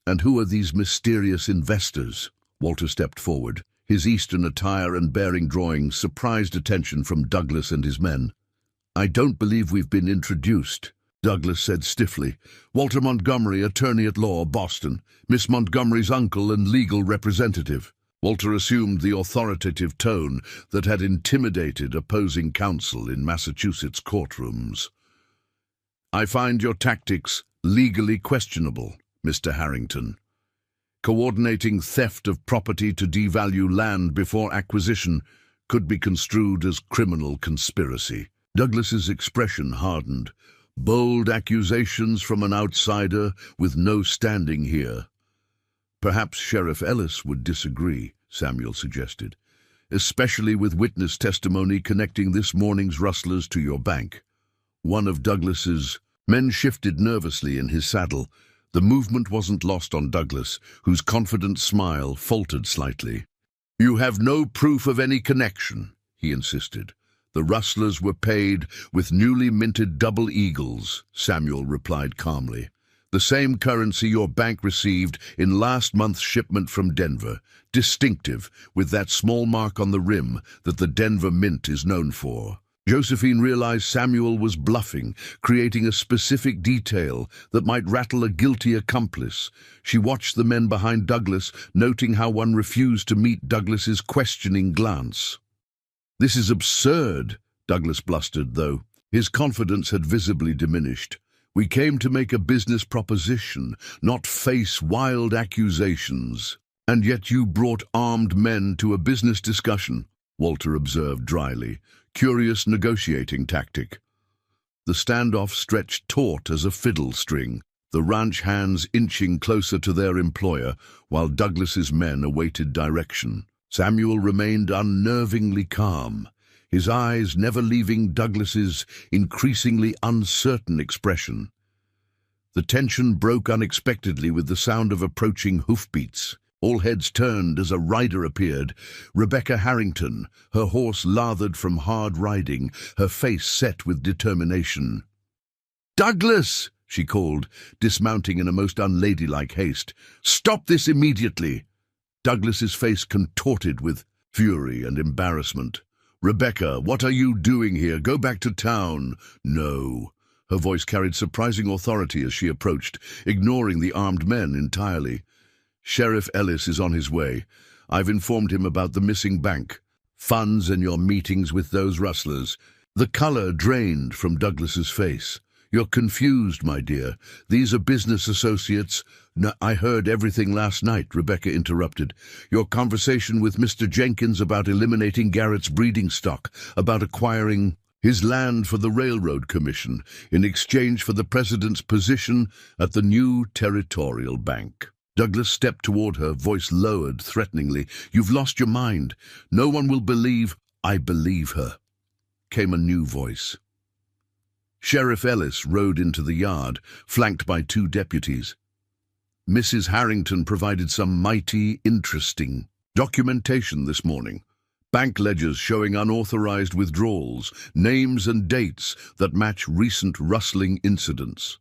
And who are these mysterious investors? Walter stepped forward. His Eastern attire and bearing drawings surprised attention from Douglas and his men. I don't believe we've been introduced, Douglas said stiffly. Walter Montgomery, attorney at law, Boston. Miss Montgomery's uncle and legal representative. Walter assumed the authoritative tone that had intimidated opposing counsel in Massachusetts courtrooms. I find your tactics legally questionable, Mr. Harrington. Coordinating theft of property to devalue land before acquisition could be construed as criminal conspiracy. Douglas's expression hardened. Bold accusations from an outsider with no standing here. Perhaps Sheriff Ellis would disagree, Samuel suggested, especially with witness testimony connecting this morning's rustlers to your bank. One of Douglas's men shifted nervously in his saddle. The movement wasn't lost on Douglas, whose confident smile faltered slightly. You have no proof of any connection, he insisted. The rustlers were paid with newly minted double eagles, Samuel replied calmly. The same currency your bank received in last month's shipment from Denver, distinctive, with that small mark on the rim that the Denver Mint is known for. Josephine realized Samuel was bluffing, creating a specific detail that might rattle a guilty accomplice. She watched the men behind Douglas, noting how one refused to meet Douglas's questioning glance. This is absurd, Douglas blustered, though. His confidence had visibly diminished. We came to make a business proposition, not face wild accusations. And yet you brought armed men to a business discussion, Walter observed dryly. Curious negotiating tactic. The standoff stretched taut as a fiddle string, the ranch hands inching closer to their employer, while Douglas's men awaited direction. Samuel remained unnervingly calm, his eyes never leaving Douglas's increasingly uncertain expression. The tension broke unexpectedly with the sound of approaching hoofbeats. All heads turned as a rider appeared. Rebecca Harrington, her horse lathered from hard riding, her face set with determination. "Douglas!" she called, dismounting in a most unladylike haste. "Stop this immediately!" Douglas's face contorted with fury and embarrassment. "Rebecca, what are you doing here? Go back to town." "No." Her voice carried surprising authority as she approached, ignoring the armed men entirely. "Sheriff Ellis is on his way. I've informed him about the missing bank, funds and your meetings with those rustlers." The color drained from Douglas's face. "You're confused, my dear. These are business associates." "No, I heard everything last night," Rebecca interrupted. "Your conversation with Mr. Jenkins about eliminating Garrett's breeding stock, about acquiring his land for the Railroad Commission in exchange for the president's position at the new Territorial Bank." Douglas stepped toward her, voice lowered threateningly. "You've lost your mind. No one will believe—" "I believe her," came a new voice. Sheriff Ellis rode into the yard, flanked by two deputies. Mrs. Harrington provided some mighty, interesting documentation this morning. Bank ledgers showing unauthorized withdrawals, names and dates that match recent rustling incidents.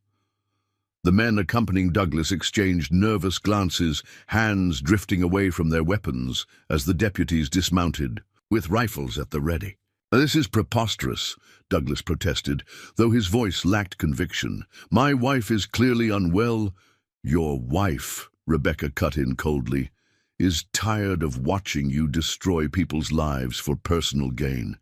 The men accompanying Douglas exchanged nervous glances, hands drifting away from their weapons as the deputies dismounted, with rifles at the ready. "This is preposterous," Douglas protested, though his voice lacked conviction. "My wife is clearly unwell." "Your wife," Rebecca cut in coldly, "is tired of watching you destroy people's lives for personal gain.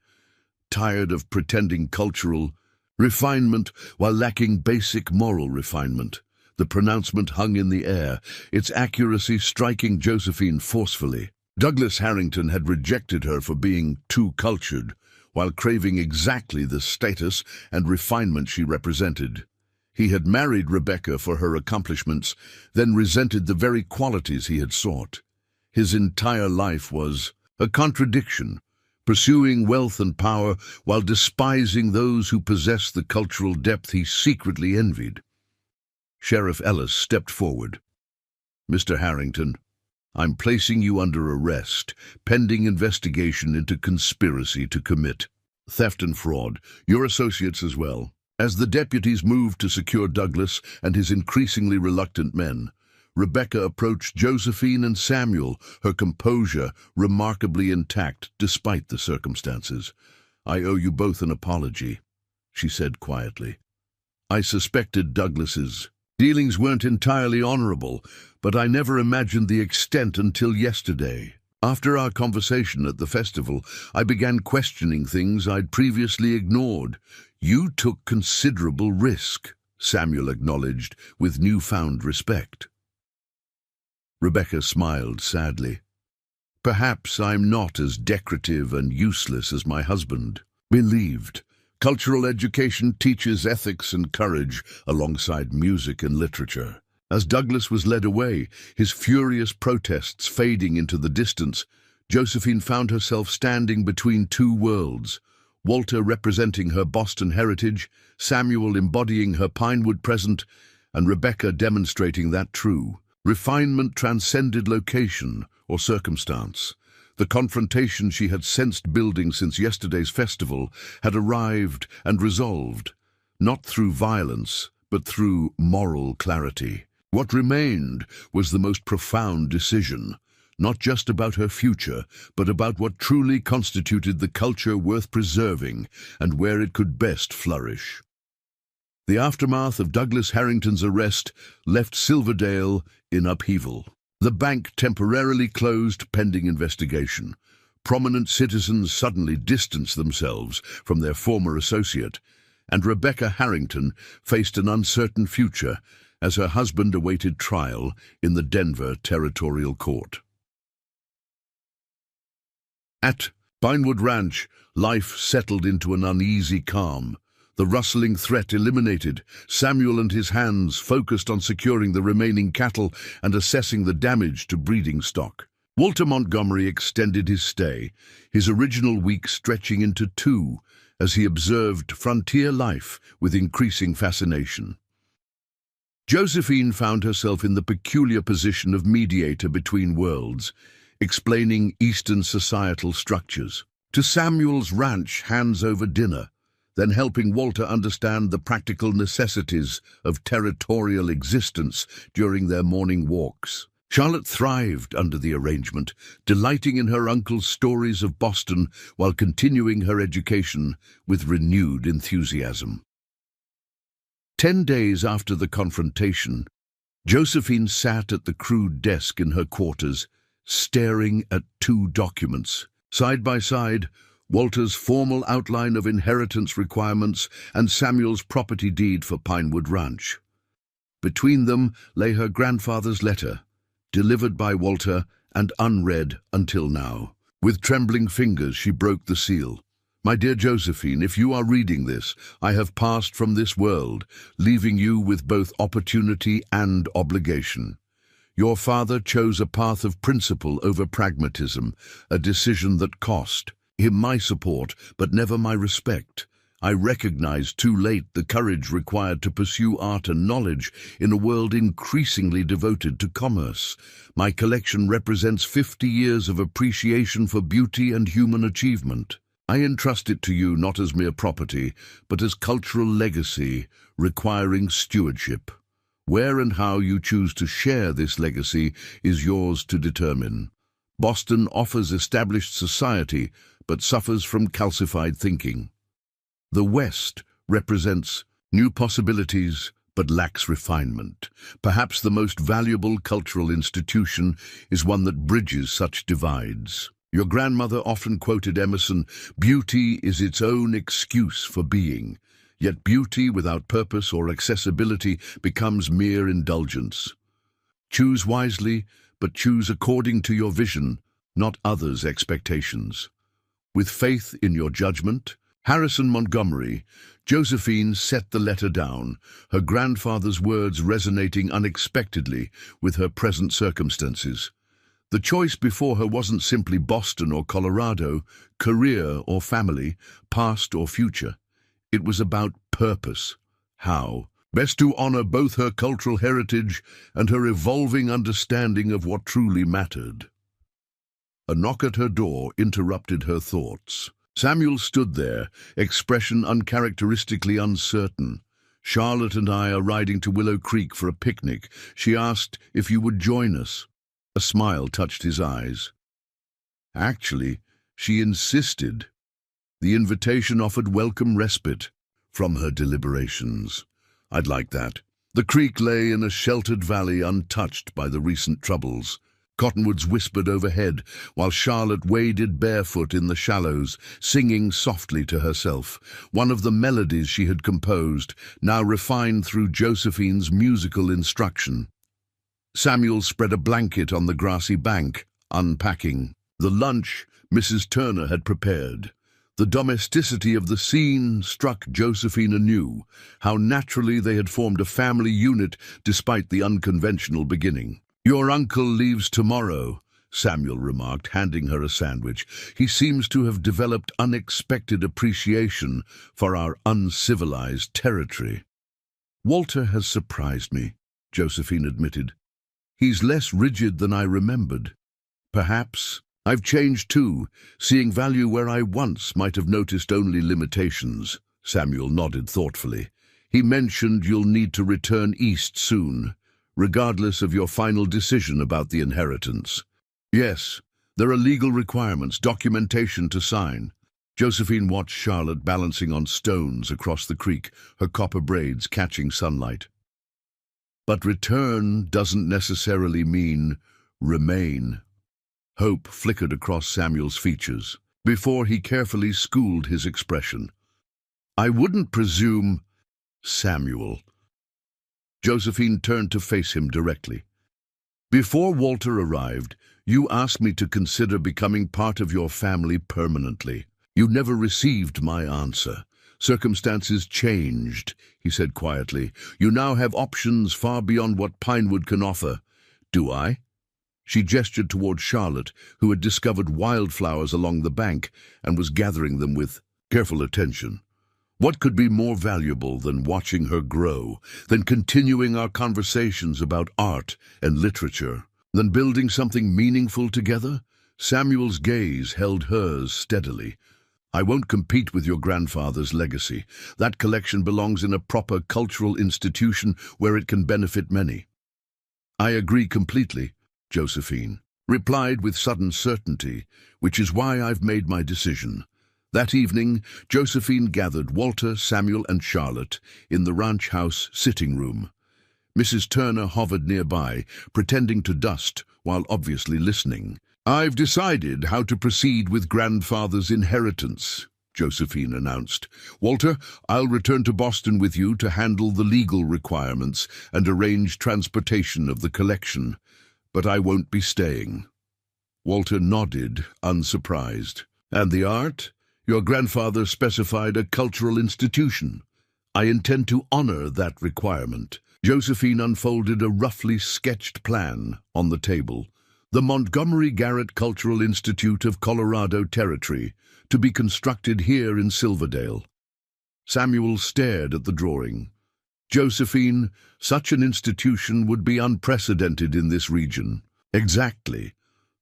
Tired of pretending cultural refinement while lacking basic moral refinement." The pronouncement hung in the air, its accuracy striking Josephine forcefully. Douglas Harrington had rejected her for being too cultured, while craving exactly the status and refinement she represented. He had married Rebecca for her accomplishments, then resented the very qualities he had sought. His entire life was a contradiction, pursuing wealth and power while despising those who possessed the cultural depth he secretly envied. Sheriff Ellis stepped forward. "Mr. Harrington, I'm placing you under arrest, pending investigation into conspiracy to commit theft and fraud, your associates as well." As the deputies moved to secure Douglas and his increasingly reluctant men, Rebecca approached Josephine and Samuel, her composure remarkably intact despite the circumstances. "I owe you both an apology," she said quietly. "I suspected Douglas's dealings weren't entirely honorable, but I never imagined the extent until yesterday. After our conversation at the festival, I began questioning things I'd previously ignored. You took considerable risk," Samuel acknowledged with newfound respect. Rebecca smiled sadly. "Perhaps I'm not as decorative and useless as my husband believed. Cultural education teaches ethics and courage alongside music and literature." As Douglas was led away, his furious protests fading into the distance, Josephine found herself standing between two worlds, Walter representing her Boston heritage, Samuel embodying her Pinewood present, and Rebecca demonstrating that true refinement transcended location or circumstance. The confrontation she had sensed building since yesterday's festival had arrived and resolved, not through violence, but through moral clarity. What remained was the most profound decision, not just about her future, but about what truly constituted the culture worth preserving and where it could best flourish. The aftermath of Douglas Harrington's arrest left Silverdale in upheaval. The bank temporarily closed pending investigation. Prominent citizens suddenly distanced themselves from their former associate, and Rebecca Harrington faced an uncertain future as her husband awaited trial in the Denver Territorial Court. At Pinewood Ranch, life settled into an uneasy calm. The rustling threat eliminated, Samuel and his hands focused on securing the remaining cattle and assessing the damage to breeding stock. Walter Montgomery extended his stay, his original week stretching into 2, as he observed frontier life with increasing fascination. Josephine found herself in the peculiar position of mediator between worlds, explaining Eastern societal structures. To Samuel's ranch hands over dinner, then helping Walter understand the practical necessities of territorial existence during their morning walks. Charlotte thrived under the arrangement, delighting in her uncle's stories of Boston while continuing her education with renewed enthusiasm. 10 days after the confrontation, Josephine sat at the crude desk in her quarters, staring at 2 documents. Side by side, Walter's formal outline of inheritance requirements and Samuel's property deed for Pinewood Ranch. Between them lay her grandfather's letter, delivered by Walter and unread until now. With trembling fingers, she broke the seal. "My dear Josephine, if you are reading this, I have passed from this world, leaving you with both opportunity and obligation. Your father chose a path of principle over pragmatism, a decision that cost him my support, but never my respect. I recognized too late the courage required to pursue art and knowledge in a world increasingly devoted to commerce. My collection represents 50 years of appreciation for beauty and human achievement. I entrust it to you not as mere property, but as cultural legacy requiring stewardship. Where and how you choose to share this legacy is yours to determine. Boston offers established society, but suffers from calcified thinking. The West represents new possibilities, but lacks refinement. Perhaps the most valuable cultural institution is one that bridges such divides. Your grandmother often quoted Emerson, "Beauty is its own excuse for being." Yet beauty without purpose or accessibility becomes mere indulgence. Choose wisely, but choose according to your vision, not others' expectations. With faith in your judgment, Harrison Montgomery, Josephine set the letter down, her grandfather's words resonating unexpectedly with her present circumstances. The choice before her wasn't simply Boston or Colorado, career or family, past or future. It was about purpose. How best to honor both her cultural heritage and her evolving understanding of what truly mattered. A knock at her door interrupted her thoughts. Samuel stood there, expression uncharacteristically uncertain. "Charlotte and I are riding to Willow Creek for a picnic. She asked if you would join us." A smile touched his eyes. Actually, she insisted. The invitation offered welcome respite from her deliberations. "I'd like that." The creek lay in a sheltered valley untouched by the recent troubles. Cottonwoods whispered overhead, while Charlotte waded barefoot in the shallows, singing softly to herself, one of the melodies she had composed, now refined through Josephine's musical instruction. Samuel spread a blanket on the grassy bank, unpacking. The lunch Mrs. Turner had prepared. The domesticity of the scene struck Josephine anew, how naturally they had formed a family unit despite the unconventional beginning. "Your uncle leaves tomorrow," Samuel remarked, handing her a sandwich. "He seems to have developed unexpected appreciation for our uncivilized territory." "Walter has surprised me," Josephine admitted. "He's less rigid than I remembered. Perhaps I've changed too, seeing value where I once might have noticed only limitations." Samuel nodded thoughtfully. "He mentioned you'll need to return east soon, regardless of your final decision about the inheritance." "Yes, there are legal requirements, documentation to sign." Josephine watched Charlotte balancing on stones across the creek, her copper braids catching sunlight. "But return doesn't necessarily mean remain." Hope flickered across Samuel's features before he carefully schooled his expression. "I wouldn't presume—" "Samuel." Josephine turned to face him directly. "Before Walter arrived, you asked me to consider becoming part of your family permanently. You never received my answer. Circumstances changed," he said quietly. "You now have options far beyond what Pinewood can offer. Do I?" She gestured toward Charlotte, who had discovered wildflowers along the bank and was gathering them with careful attention. What could be more valuable than watching her grow, than continuing our conversations about art and literature, than building something meaningful together? Samuel's gaze held hers steadily. "I won't compete with your grandfather's legacy. That collection belongs in a proper cultural institution where it can benefit many." "I agree completely," Josephine replied with sudden certainty, "which is why I've made my decision." That evening, Josephine gathered Walter, Samuel, and Charlotte in the ranch house sitting room. Mrs. Turner hovered nearby, pretending to dust while obviously listening. "I've decided how to proceed with grandfather's inheritance," Josephine announced. "Walter, I'll return to Boston with you to handle the legal requirements and arrange transportation of the collection. But I won't be staying." Walter nodded, unsurprised. "And the art? Your grandfather specified a cultural institution. I intend to honor that requirement." Josephine unfolded a roughly sketched plan on the table. "The Montgomery Garrett Cultural Institute of Colorado Territory, to be constructed here in Silverdale." Samuel stared at the drawing. Josephine, such an institution would be unprecedented in this region. Exactly.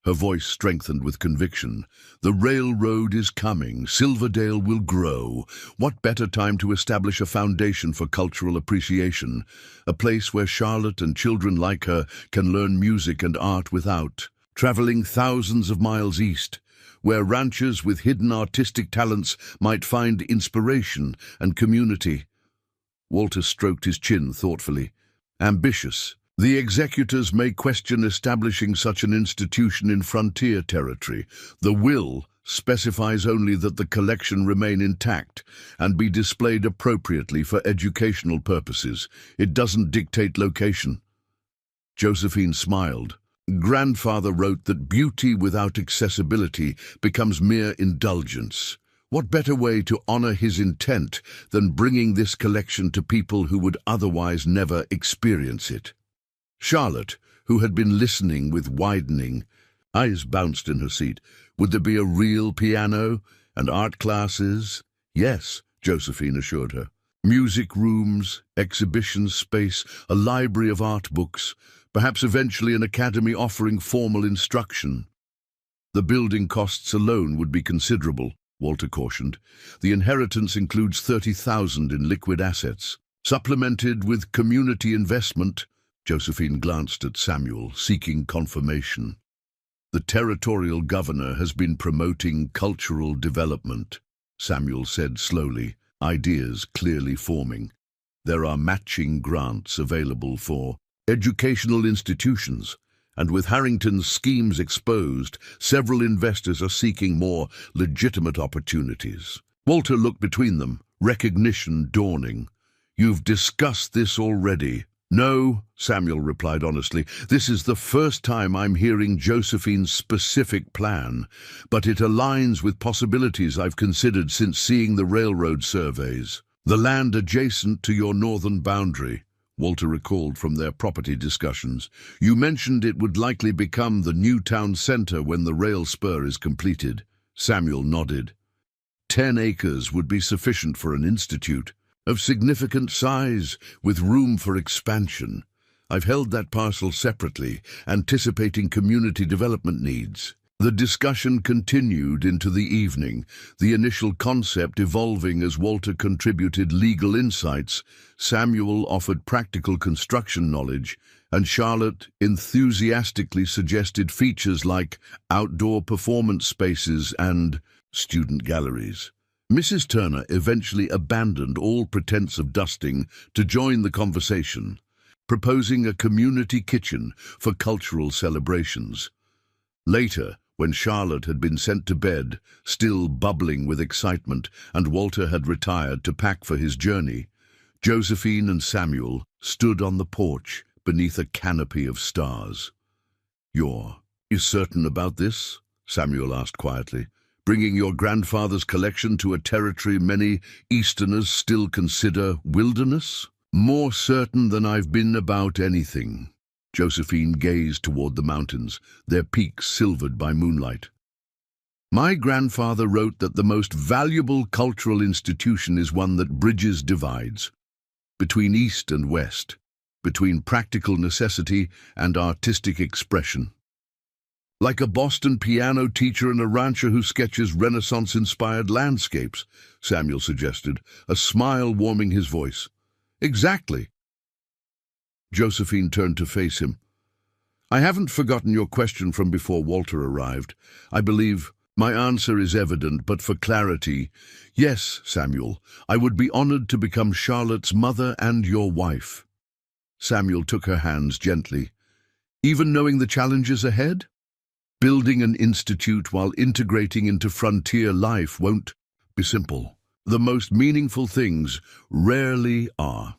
Her voice strengthened with conviction. The railroad is coming. Silverdale will grow. What better time to establish a foundation for cultural appreciation, a place where Charlotte and children like her can learn music and art without traveling thousands of miles east, where ranchers with hidden artistic talents might find inspiration and community. Walter stroked his chin thoughtfully. Ambitious. The executors may question establishing such an institution in frontier territory. The will specifies only that the collection remain intact and be displayed appropriately for educational purposes. It doesn't dictate location. Josephine smiled. Grandfather wrote that beauty without accessibility becomes mere indulgence. What better way to honor his intent than bringing this collection to people who would otherwise never experience it? Charlotte, who had been listening with widening eyes, bounced in her seat. Would there be a real piano and art classes? Yes, Josephine assured her. Music rooms, exhibition space, a library of art books, perhaps eventually an academy offering formal instruction. The building costs alone would be considerable, Walter cautioned. The inheritance includes 30,000 in liquid assets, supplemented with community investment. Josephine glanced at Samuel, seeking confirmation. The territorial governor has been promoting cultural development, Samuel said slowly, ideas clearly forming. There are matching grants available for educational institutions, and with Harrington's schemes exposed, several investors are seeking more legitimate opportunities. Walter looked between them, recognition dawning. You've discussed this already. No, Samuel replied honestly. This is the first time I'm hearing Josephine's specific plan, but it aligns with possibilities I've considered since seeing the railroad surveys. The land adjacent to your northern boundary, Walter recalled from their property discussions. You mentioned it would likely become the new town center when the rail spur is completed. Samuel nodded. 10 acres would be sufficient for an institute of significant size, with room for expansion. I've held that parcel separately, anticipating community development needs. The discussion continued into the evening, the initial concept evolving as Walter contributed legal insights, Samuel offered practical construction knowledge, and Charlotte enthusiastically suggested features like outdoor performance spaces and student galleries. Mrs. Turner eventually abandoned all pretense of dusting to join the conversation, proposing a community kitchen for cultural celebrations. Later, when Charlotte had been sent to bed, still bubbling with excitement, and Walter had retired to pack for his journey, Josephine and Samuel stood on the porch beneath a canopy of stars. "You're certain about this?" Samuel asked quietly. "Bringing your grandfather's collection to a territory many Easterners still consider wilderness?" "More certain than I've been about anything." Josephine gazed toward the mountains, their peaks silvered by moonlight. "My grandfather wrote that the most valuable cultural institution is one that bridges divides, between East and West, between practical necessity and artistic expression. Like a Boston piano teacher and a rancher who sketches Renaissance-inspired landscapes," Samuel suggested, a smile warming his voice. "Exactly." Josephine turned to face him. "I haven't forgotten your question from before Walter arrived. I believe my answer is evident, but for clarity, yes, Samuel, I would be honored to become Charlotte's mother and your wife." Samuel took her hands gently. "Even knowing the challenges ahead? Building an institute while integrating into frontier life won't be simple. The most meaningful things rarely are."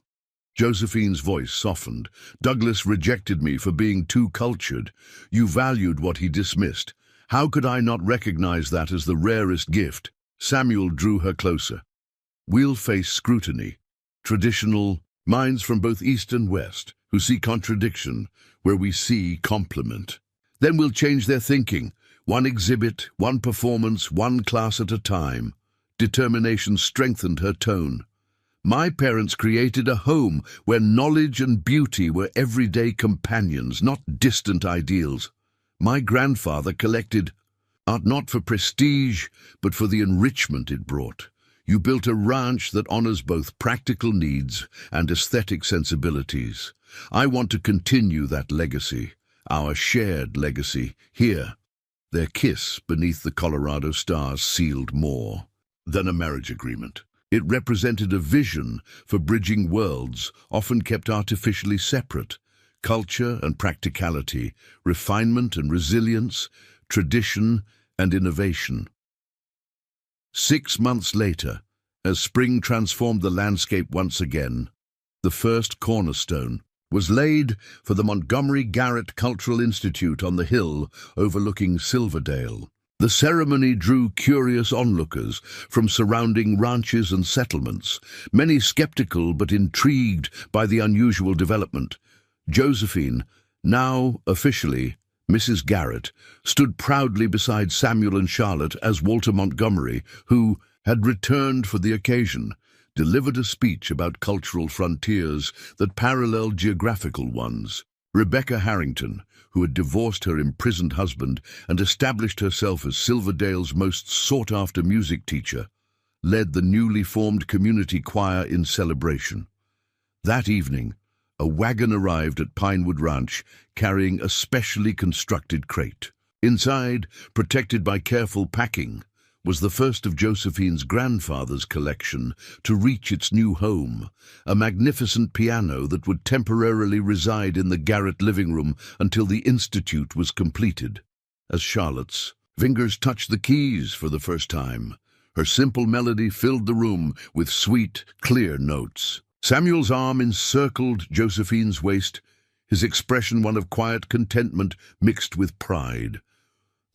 Josephine's voice softened. "Douglas rejected me for being too cultured. You valued what he dismissed. How could I not recognize that as the rarest gift?" Samuel drew her closer. "We'll face scrutiny. Traditional minds from both East and West, who see contradiction where we see complement. Then we'll change their thinking. One exhibit, one performance, one class at a time." Determination strengthened her tone. My parents created a home where knowledge and beauty were everyday companions, not distant ideals. My grandfather collected art not for prestige, but for the enrichment it brought. You built a ranch that honors both practical needs and aesthetic sensibilities. I want to continue that legacy, our shared legacy, here. Their kiss beneath the Colorado stars sealed more than a marriage agreement. It represented a vision for bridging worlds, often kept artificially separate. Culture and practicality, refinement and resilience, tradition and innovation. 6 months later, as spring transformed the landscape once again, the first cornerstone was laid for the Montgomery Garrett Cultural Institute on the hill overlooking Silverdale. The ceremony drew curious onlookers from surrounding ranches and settlements, many skeptical but intrigued by the unusual development. Josephine, now officially Mrs. Garrett, stood proudly beside Samuel and Charlotte as Walter Montgomery, who had returned for the occasion, delivered a speech about cultural frontiers that paralleled geographical ones. Rebecca Harrington, who had divorced her imprisoned husband and established herself as Silverdale's most sought-after music teacher, led the newly formed community choir in celebration. That evening, a wagon arrived at Pinewood Ranch carrying a specially constructed crate. Inside, protected by careful packing, was the first of Josephine's grandfather's collection to reach its new home, a magnificent piano that would temporarily reside in the Garrett living room until the institute was completed. As Charlotte's fingers touched the keys for the first time, her simple melody filled the room with sweet, clear notes. Samuel's arm encircled Josephine's waist, his expression one of quiet contentment mixed with pride.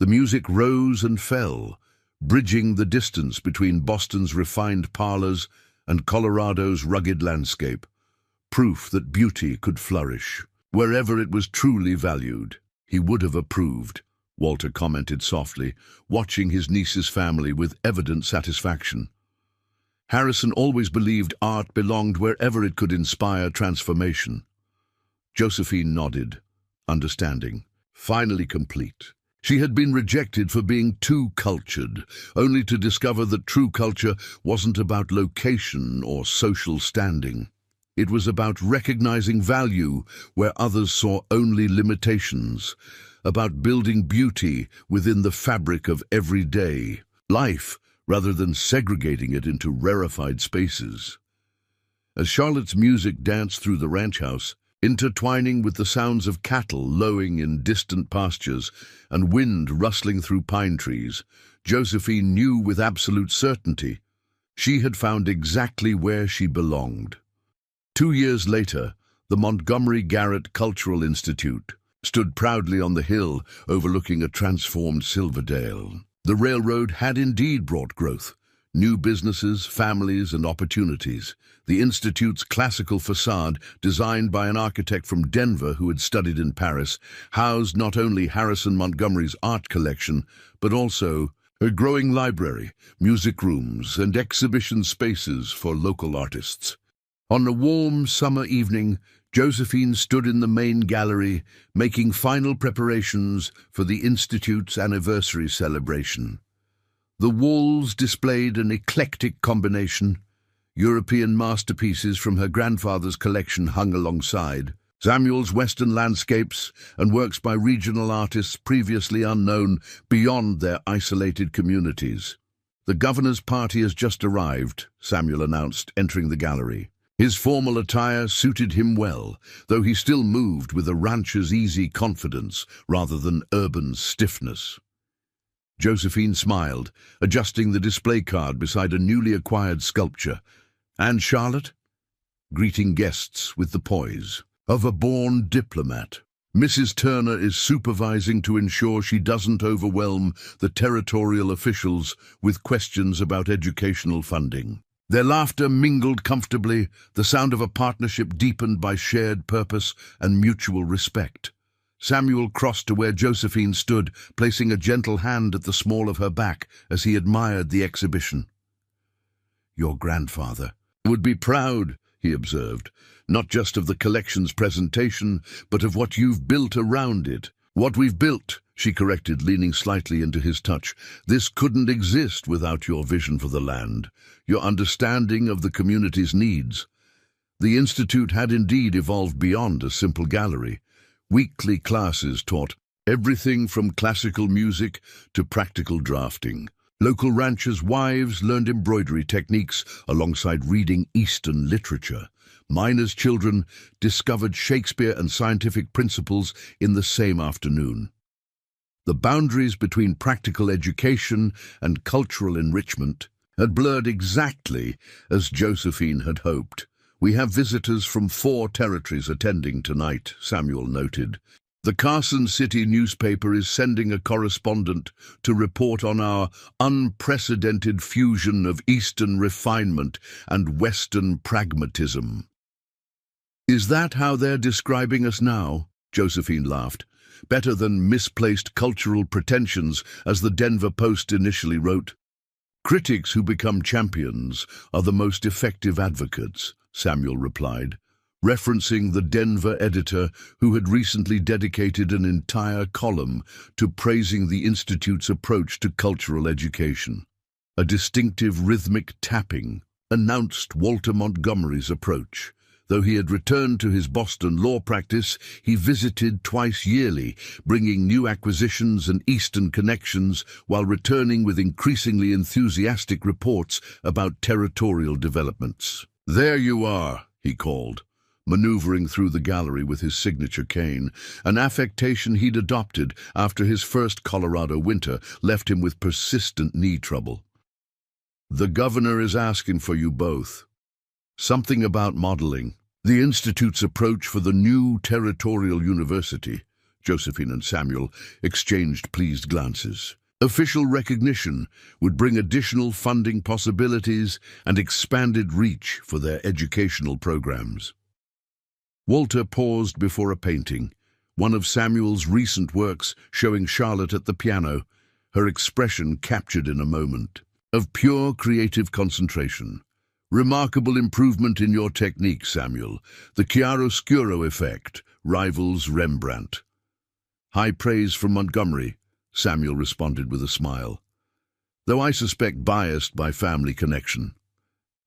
The music rose and fell, bridging the distance between Boston's refined parlors and Colorado's rugged landscape, proof that beauty could flourish wherever it was truly valued. He would have approved, Walter commented softly, watching his niece's family with evident satisfaction. Harrison always believed art belonged wherever it could inspire transformation. Josephine nodded, understanding, finally complete. She had been rejected for being too cultured, only to discover that true culture wasn't about location or social standing. It was about recognizing value where others saw only limitations, about building beauty within the fabric of everyday life rather than segregating it into rarefied spaces. As Charlotte's music danced through the ranch house, intertwining with the sounds of cattle lowing in distant pastures and wind rustling through pine trees, Josephine knew with absolute certainty she had found exactly where she belonged. 2 years later, the Montgomery Garrett Cultural Institute stood proudly on the hill overlooking a transformed Silverdale. The railroad had indeed brought growth, new businesses, families, and opportunities. The Institute's classical facade, designed by an architect from Denver who had studied in Paris, housed not only Harrison Montgomery's art collection, but also a growing library, music rooms, and exhibition spaces for local artists. On a warm summer evening, Josephine stood in the main gallery, making final preparations for the Institute's anniversary celebration. The walls displayed an eclectic combination. European masterpieces from her grandfather's collection hung alongside, Samuel's Western landscapes and works by regional artists previously unknown beyond their isolated communities. "The governor's party has just arrived," Samuel announced, entering the gallery. His formal attire suited him well, though he still moved with a rancher's easy confidence rather than urban stiffness. Josephine smiled, adjusting the display card beside a newly acquired sculpture. "And Charlotte?" Greeting guests with the poise of a born diplomat. "Mrs. Turner is supervising to ensure she doesn't overwhelm the territorial officials with questions about educational funding." Their laughter mingled comfortably, the sound of a partnership deepened by shared purpose and mutual respect. Samuel crossed to where Josephine stood, placing a gentle hand at the small of her back as he admired the exhibition. "Your grandfather," Would be proud, he observed, not just of the collection's presentation, but of what you've built around it. What we've built, she corrected, leaning slightly into his touch. This couldn't exist without your vision for the land, your understanding of the community's needs. The Institute had indeed evolved beyond a simple gallery. Weekly classes taught everything from classical music to practical drafting. Local ranchers' wives learned embroidery techniques alongside reading Eastern literature. Miners' children discovered Shakespeare and scientific principles in the same afternoon. The boundaries between practical education and cultural enrichment had blurred exactly as Josephine had hoped. We have visitors from 4 territories attending tonight, Samuel noted. The Carson City newspaper is sending a correspondent to report on our unprecedented fusion of Eastern refinement and Western pragmatism. Is that how they're describing us now? Josephine laughed. Better than misplaced cultural pretensions, as the Denver Post initially wrote. Critics who become champions are the most effective advocates, Samuel replied, referencing the Denver editor who had recently dedicated an entire column to praising the Institute's approach to cultural education. A distinctive rhythmic tapping announced Walter Montgomery's approach. Though he had returned to his Boston law practice, he visited twice yearly, bringing new acquisitions and Eastern connections while returning with increasingly enthusiastic reports about territorial developments. "There you are," he called, maneuvering through the gallery with his signature cane, an affectation he'd adopted after his first Colorado winter left him with persistent knee trouble. "The governor is asking for you both. Something about modeling. The Institute's approach for the new territorial university." Josephine and Samuel exchanged pleased glances. Official recognition would bring additional funding possibilities and expanded reach for their educational programs. Walter paused before a painting, one of Samuel's recent works showing Charlotte at the piano, her expression captured in a moment of pure creative concentration. "Remarkable improvement in your technique, Samuel. The chiaroscuro effect rivals Rembrandt." "High praise from Montgomery," Samuel responded with a smile. "Though I suspect biased by family connection."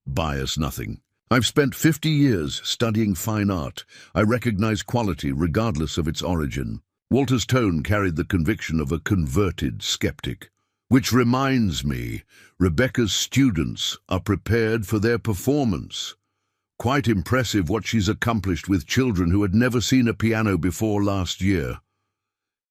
"Bias nothing. I've spent 50 years studying fine art. I recognize quality regardless of its origin." Walter's tone carried the conviction of a converted skeptic. "Which reminds me, Rebecca's students are prepared for their performance. Quite impressive what she's accomplished with children who had never seen a piano before last year."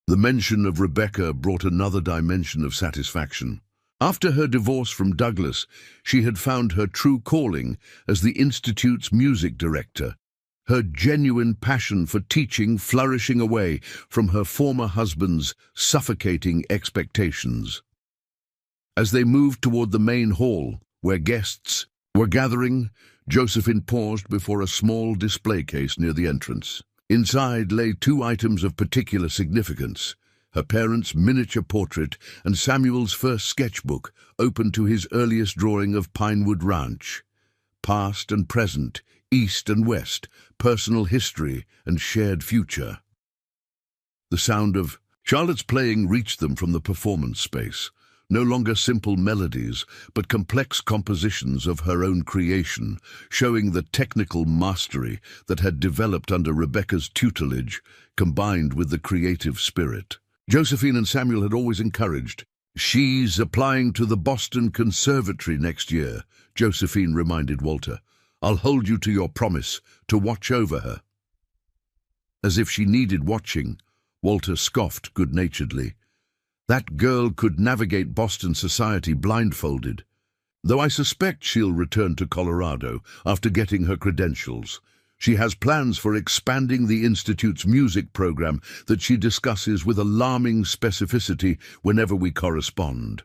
The mention of Rebecca brought another dimension of satisfaction. After her divorce from Douglas, she had found her true calling as the Institute's music director, her genuine passion for teaching flourishing away from her former husband's suffocating expectations. As they moved toward the main hall, where guests were gathering, Josephine paused before a small display case near the entrance. Inside lay 2 items of particular significance: her parents' miniature portrait and Samuel's first sketchbook, open to his earliest drawing of Pinewood Ranch. Past and present, east and west, personal history and shared future. The sound of Charlotte's playing reached them from the performance space. No longer simple melodies, but complex compositions of her own creation, showing the technical mastery that had developed under Rebecca's tutelage, combined with the creative spirit. Josephine and Samuel had always encouraged. "She's applying to the Boston Conservatory next year," Josephine reminded Walter. "I'll hold you to your promise to watch over her." As if she needed watching, Walter scoffed good-naturedly. "That girl could navigate Boston society blindfolded. Though I suspect she'll return to Colorado after getting her credentials. She has plans for expanding the Institute's music program that she discusses with alarming specificity whenever we correspond."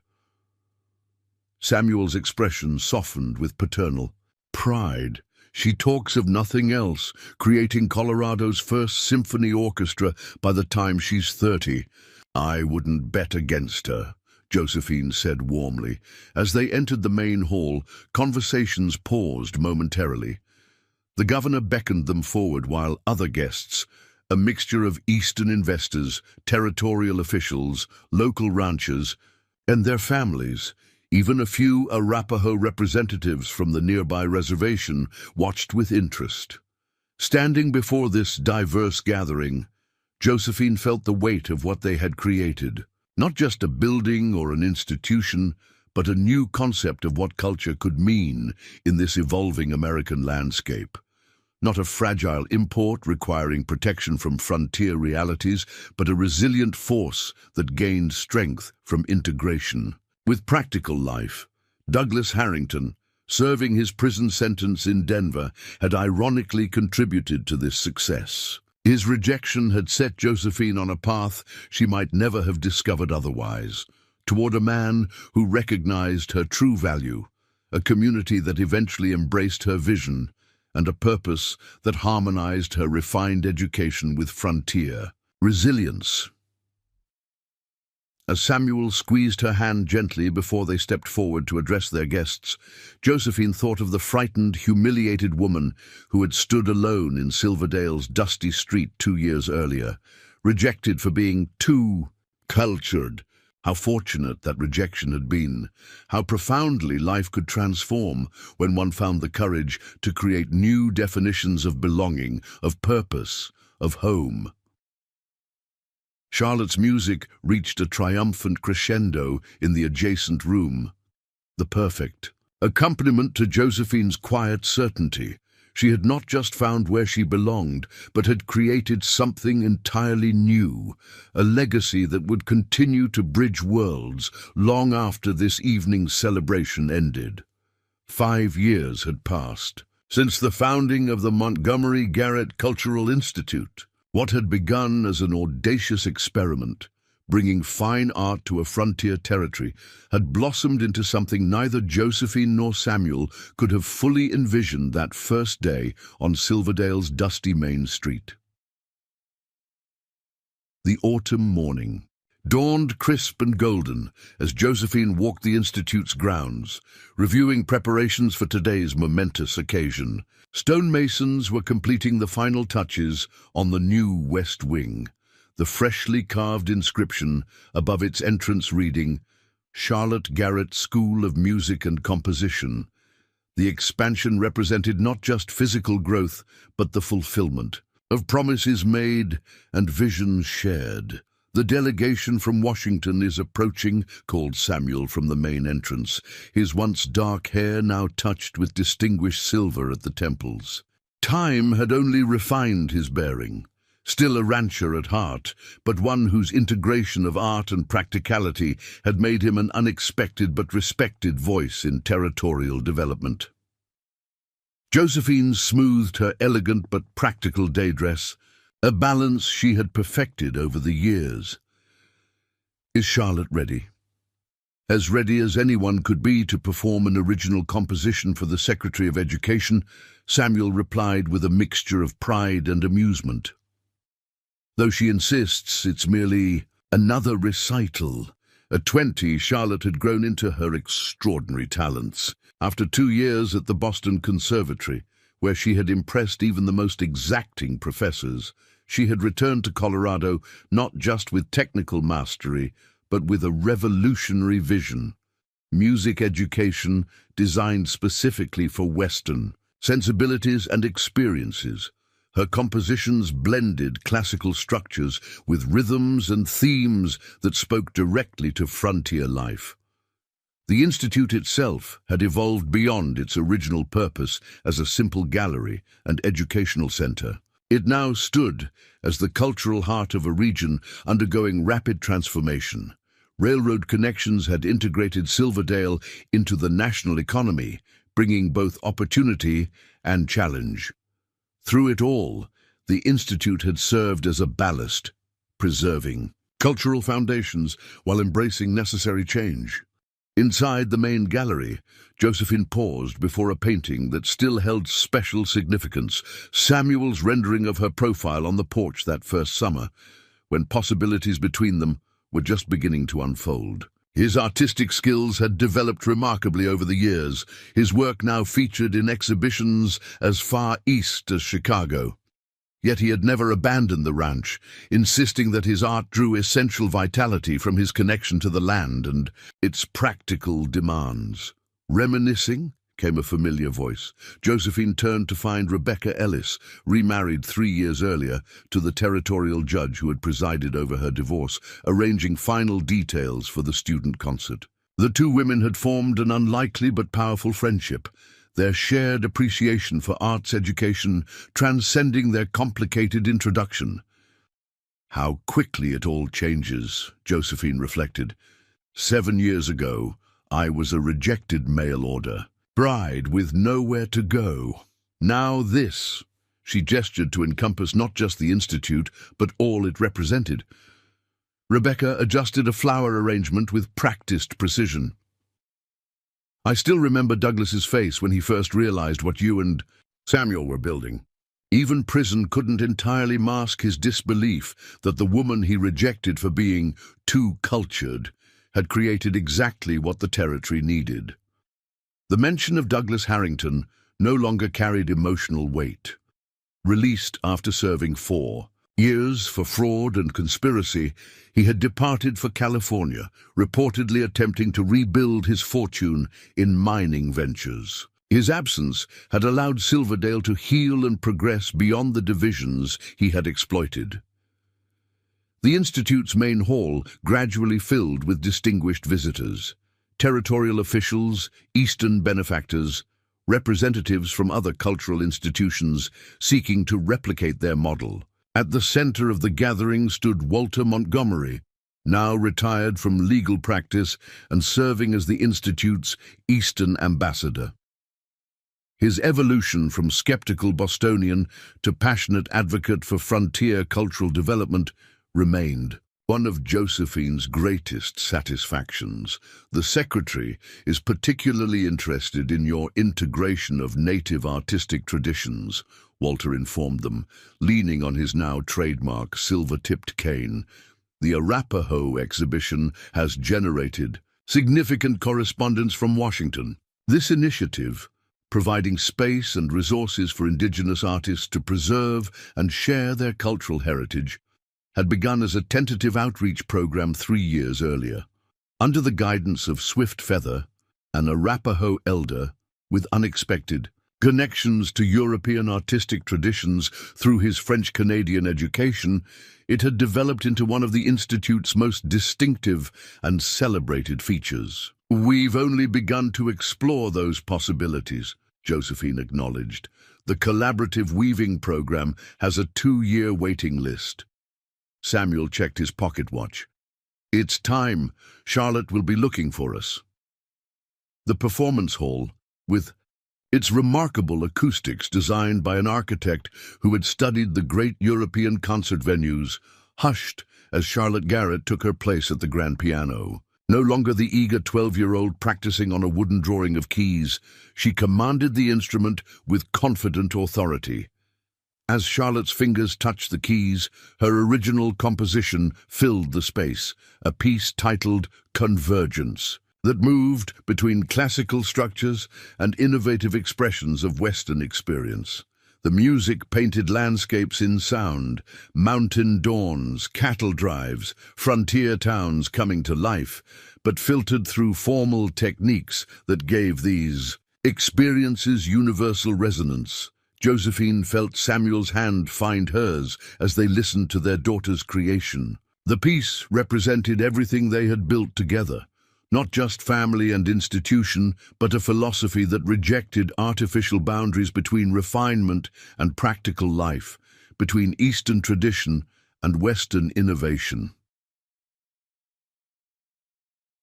Samuel's expression softened with paternal pride. "She talks of nothing else, creating Colorado's first symphony orchestra by the time she's 30. I wouldn't bet against her," Josephine said warmly. As they entered the main hall, conversations paused momentarily. The governor beckoned them forward while other guests, a mixture of Eastern investors, territorial officials, local ranchers, and their families, even a few Arapaho representatives from the nearby reservation, watched with interest. Standing before this diverse gathering, Josephine felt the weight of what they had created. Not just a building or an institution, but a new concept of what culture could mean in this evolving American landscape. Not a fragile import requiring protection from frontier realities, but a resilient force that gained strength from integration. With practical life, Douglas Harrington, serving his prison sentence in Denver, had ironically contributed to this success. His rejection had set Josephine on a path she might never have discovered otherwise, toward a man who recognized her true value, a community that eventually embraced her vision, and a purpose that harmonized her refined education with frontier resilience. As Samuel squeezed her hand gently before they stepped forward to address their guests, Josephine thought of the frightened, humiliated woman who had stood alone in Silverdale's dusty street 2 years earlier, rejected for being too cultured. How fortunate that rejection had been, how profoundly life could transform when one found the courage to create new definitions of belonging, of purpose, of home. Charlotte's music reached a triumphant crescendo in the adjacent room, the perfect accompaniment to Josephine's quiet certainty. She had not just found where she belonged, but had created something entirely new, a legacy that would continue to bridge worlds long after this evening's celebration ended. 5 years had passed since the founding of the Montgomery Garrett Cultural Institute. What had begun as an audacious experiment, bringing fine art to a frontier territory, had blossomed into something neither Josephine nor Samuel could have fully envisioned that first day on Silverdale's dusty main street. The autumn morning dawned crisp and golden as Josephine walked the Institute's grounds, reviewing preparations for today's momentous occasion. Stonemasons were completing the final touches on the new West Wing, the freshly carved inscription above its entrance reading, Charlotte Garrett School of Music and Composition. The expansion represented not just physical growth, but the fulfillment of promises made and visions shared. "The delegation from Washington is approaching," called Samuel from the main entrance, his once dark hair now touched with distinguished silver at the temples. Time had only refined his bearing. Still a rancher at heart, but one whose integration of art and practicality had made him an unexpected but respected voice in territorial development. Josephine smoothed her elegant but practical day dress, a balance she had perfected over the years. "Is Charlotte ready?" As ready as anyone could be to perform an original composition for the Secretary of Education, Samuel replied with a mixture of pride and amusement. "Though she insists it's merely another recital." At 20, Charlotte had grown into her extraordinary talents. After 2 years at the Boston Conservatory, where she had impressed even the most exacting professors, she had returned to Colorado not just with technical mastery, but with a revolutionary vision. Music education designed specifically for Western sensibilities and experiences. Her compositions blended classical structures with rhythms and themes that spoke directly to frontier life. The Institute itself had evolved beyond its original purpose as a simple gallery and educational center. It now stood as the cultural heart of a region undergoing rapid transformation. Railroad connections had integrated Silverdale into the national economy, bringing both opportunity and challenge. Through it all, the Institute had served as a ballast, preserving cultural foundations while embracing necessary change. Inside the main gallery, Josephine paused before a painting that still held special significance, Samuel's rendering of her profile on the porch that first summer, when possibilities between them were just beginning to unfold. His artistic skills had developed remarkably over the years, his work now featured in exhibitions as far east as Chicago. Yet he had never abandoned the ranch, insisting that his art drew essential vitality from his connection to the land and its practical demands. Reminiscing, came a familiar voice. Josephine turned to find Rebecca Ellis, remarried 3 years earlier, to the territorial judge who had presided over her divorce, arranging final details for the student concert. The two women had formed an unlikely but powerful friendship, their shared appreciation for arts education transcending their complicated introduction. How quickly it all changes, Josephine reflected. 7 years ago, I was a rejected mail order, bride with nowhere to go. Now this. She gestured to encompass not just the institute, but all it represented. Rebecca adjusted a flower arrangement with practiced precision. I still remember Douglas's face when he first realized what you and Samuel were building. Even prison couldn't entirely mask his disbelief that the woman he rejected for being too cultured had created exactly what the territory needed. The mention of Douglas Harrington no longer carried emotional weight. Released after serving 4 years for fraud and conspiracy, he had departed for California, reportedly attempting to rebuild his fortune in mining ventures. His absence had allowed Silverdale to heal and progress beyond the divisions he had exploited. The Institute's main hall gradually filled with distinguished visitors, territorial officials, Eastern benefactors, representatives from other cultural institutions seeking to replicate their model. At the center of the gathering stood Walter Montgomery, now retired from legal practice and serving as the Institute's Eastern ambassador. His evolution from skeptical Bostonian to passionate advocate for frontier cultural development remained one of Josephine's greatest satisfactions. The secretary is particularly interested in your integration of native artistic traditions, Walter informed them, leaning on his now trademark silver-tipped cane. The Arapaho exhibition has generated significant correspondence from Washington. This initiative, providing space and resources for indigenous artists to preserve and share their cultural heritage, had begun as a tentative outreach program 3 years earlier. Under the guidance of Swift Feather, an Arapaho elder with unexpected connections to European artistic traditions through his French-Canadian education, it had developed into one of the Institute's most distinctive and celebrated features. We've only begun to explore those possibilities, Josephine acknowledged. The collaborative weaving program has a 2-year waiting list. Samuel checked his pocket watch. It's time. Charlotte will be looking for us. The performance hall, with its remarkable acoustics designed by an architect who had studied the great European concert venues, hushed as Charlotte Garrett took her place at the grand piano. No longer the eager 12-year-old practicing on a wooden drawing of keys, she commanded the instrument with confident authority. As Charlotte's fingers touched the keys, her original composition filled the space, a piece titled Convergence, that moved between classical structures and innovative expressions of Western experience. The music painted landscapes in sound, mountain dawns, cattle drives, frontier towns coming to life, but filtered through formal techniques that gave these experiences universal resonance. Josephine felt Samuel's hand find hers as they listened to their daughter's creation. The piece represented everything they had built together, not just family and institution, but a philosophy that rejected artificial boundaries between refinement and practical life, between Eastern tradition and Western innovation.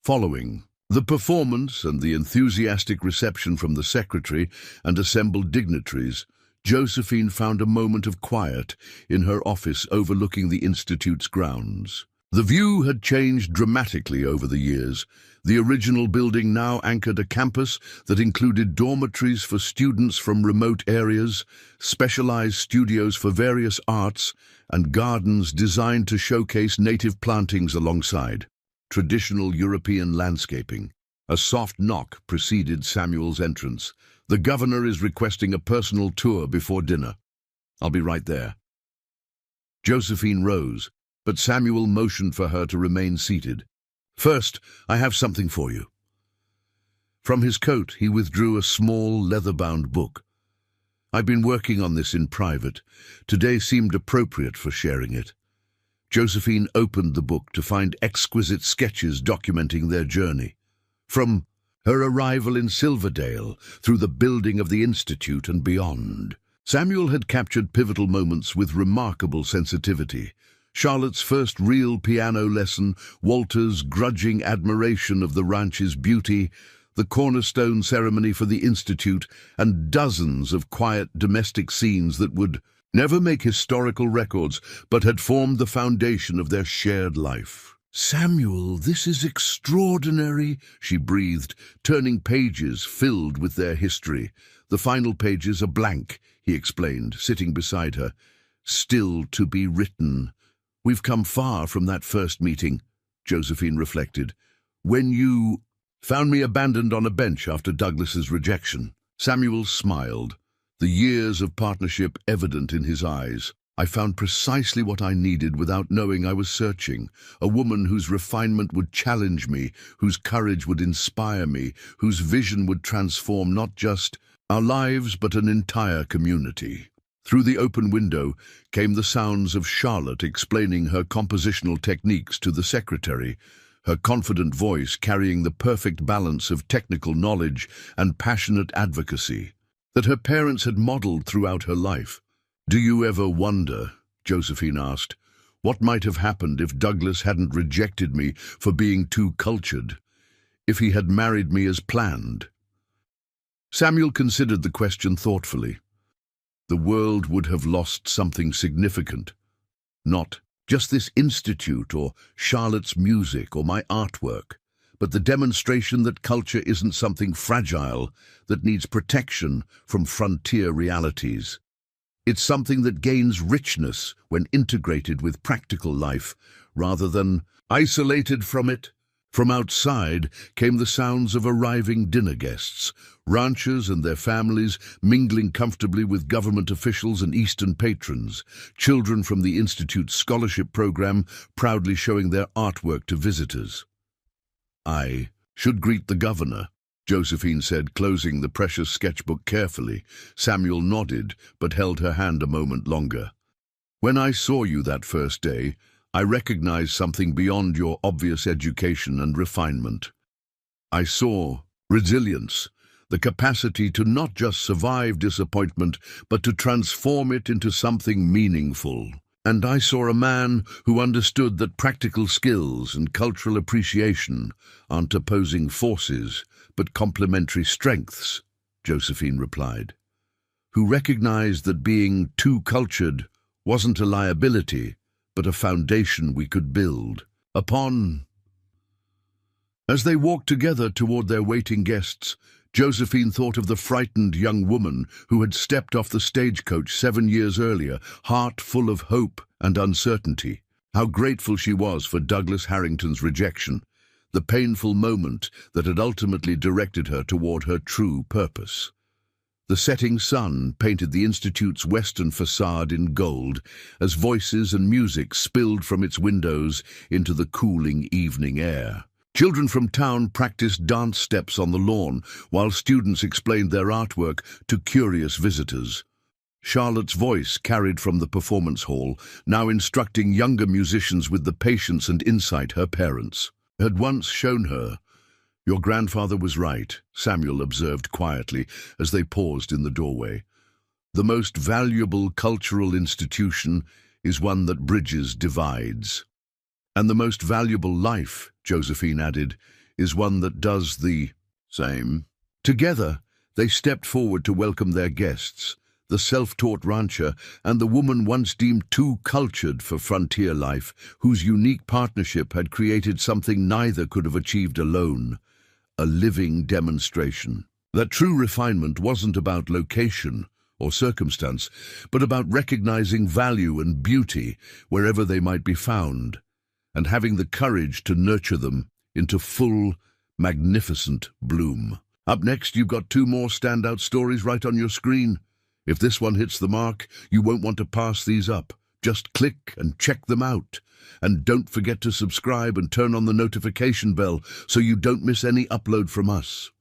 Following the performance and the enthusiastic reception from the secretary and assembled dignitaries, Josephine found a moment of quiet in her office overlooking the Institute's grounds. The view had changed dramatically over the years. The original building now anchored a campus that included dormitories for students from remote areas, specialized studios for various arts, and gardens designed to showcase native plantings alongside. traditional European landscaping. A soft knock preceded Samuel's entrance. "The governor is requesting a personal tour before dinner. I'll be right there." Josephine rose, but Samuel motioned for her to remain seated. "First, I have something for you." From his coat, he withdrew a small, leather-bound book. "I've been working on this in private. Today seemed appropriate for sharing it." Josephine opened the book to find exquisite sketches documenting their journey. From her arrival in Silverdale, through the building of the Institute and beyond. Samuel had captured pivotal moments with remarkable sensitivity. Charlotte's first real piano lesson, Walter's grudging admiration of the ranch's beauty, the cornerstone ceremony for the Institute, and dozens of quiet domestic scenes that would never make historical records, but had formed the foundation of their shared life. "Samuel, this is extraordinary," she breathed, turning pages filled with their history. "The final pages are blank," he explained, sitting beside her. "Still to be written." "We've come far from that first meeting," Josephine reflected. "When you found me abandoned on a bench after Douglas's rejection." Samuel smiled, the years of partnership evident in his eyes. "I found precisely what I needed without knowing I was searching. A woman whose refinement would challenge me, whose courage would inspire me, whose vision would transform not just our lives but an entire community." Through the open window came the sounds of Charlotte explaining her compositional techniques to the secretary, her confident voice carrying the perfect balance of technical knowledge and passionate advocacy that her parents had modeled throughout her life. "Do you ever wonder," Josephine asked, "what might have happened if Douglas hadn't rejected me for being too cultured? If he had married me as planned?" Samuel considered the question thoughtfully. The world would have lost something significant. Not just this institute or Charlotte's music or my artwork, but the demonstration that culture isn't something fragile that needs protection from frontier realities. It's something that gains richness when integrated with practical life, rather than isolated from it. From outside came the sounds of arriving dinner guests, ranchers and their families mingling comfortably with government officials and Eastern patrons, children from the Institute's scholarship program proudly showing their artwork to visitors. "I should greet the governor," Josephine said, closing the precious sketchbook carefully. Samuel nodded, but held her hand a moment longer. "When I saw you that first day, I recognized something beyond your obvious education and refinement. I saw resilience, the capacity to not just survive disappointment, but to transform it into something meaningful. And I saw a man who understood that practical skills and cultural appreciation aren't opposing forces, but complementary strengths," Josephine replied. "Who recognized that being too cultured wasn't a liability, but a foundation we could build upon." As they walked together toward their waiting guests, Josephine thought of the frightened young woman who had stepped off the stagecoach 7 years earlier, heart full of hope and uncertainty. How grateful she was for Douglas Harrington's rejection, the painful moment that had ultimately directed her toward her true purpose. The setting sun painted the Institute's western facade in gold as voices and music spilled from its windows into the cooling evening air. Children from town practiced dance steps on the lawn, while students explained their artwork to curious visitors. Charlotte's voice carried from the performance hall, now instructing younger musicians with the patience and insight her parents had once shown her. "Your grandfather was right," Samuel observed quietly as they paused in the doorway. "The most valuable cultural institution is one that bridges divides. And the most valuable life," Josephine added, "is one that does the same." Together, they stepped forward to welcome their guests, the self-taught rancher and the woman once deemed too cultured for frontier life, whose unique partnership had created something neither could have achieved alone, a living demonstration that true refinement wasn't about location or circumstance, but about recognizing value and beauty wherever they might be found. and having the courage to nurture them into full, magnificent bloom. Up next, you've got two more standout stories right on your screen. If this one hits the mark, you won't want to pass these up. Just click and check them out. And don't forget to subscribe and turn on the notification bell so you don't miss any upload from us.